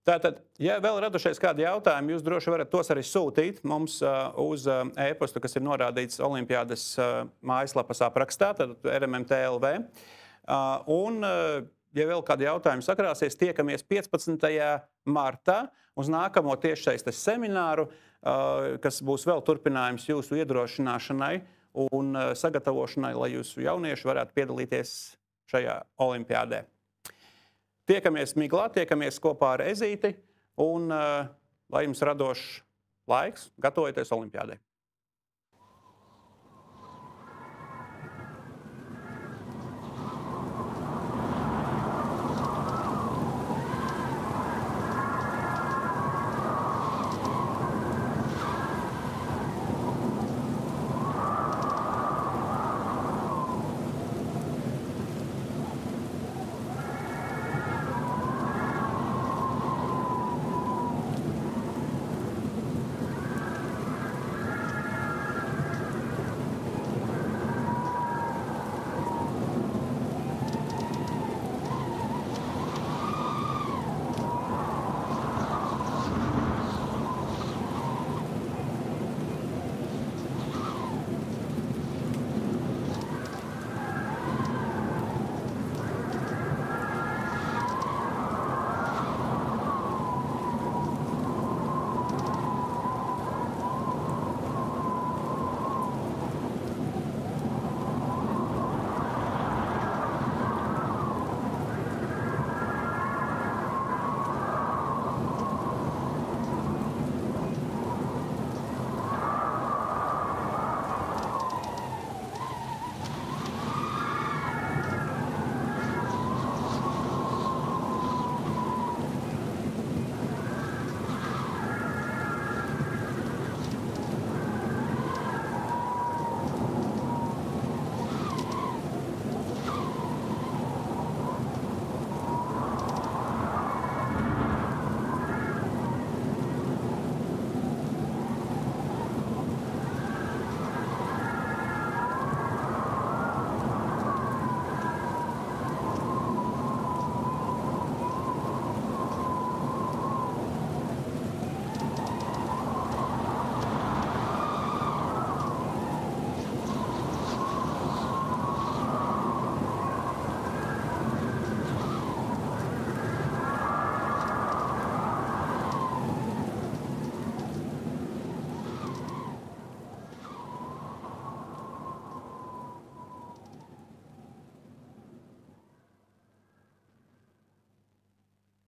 Tātad, ja vēl radušies kādi jautājumi, jūs droši varat tos arī sūtīt mums uz e-pastu, kas ir norādīts Olimpiādas mājaslapas aprakstā, tad RMMTLV. Un, ja vēl kādi jautājumi sakrāsies, tiekamies 15. martā uz nākamo tiešsaistes semināru, kas būs vēl turpinājums jūsu iedrošināšanai un sagatavošanai, lai jūsu jaunieši varētu piedalīties šajā olimpiādē. Tiekamies Miglā, tiekamies kopā ar Ezīti un lai jums radošs laiks gatavojoties olimpiādē.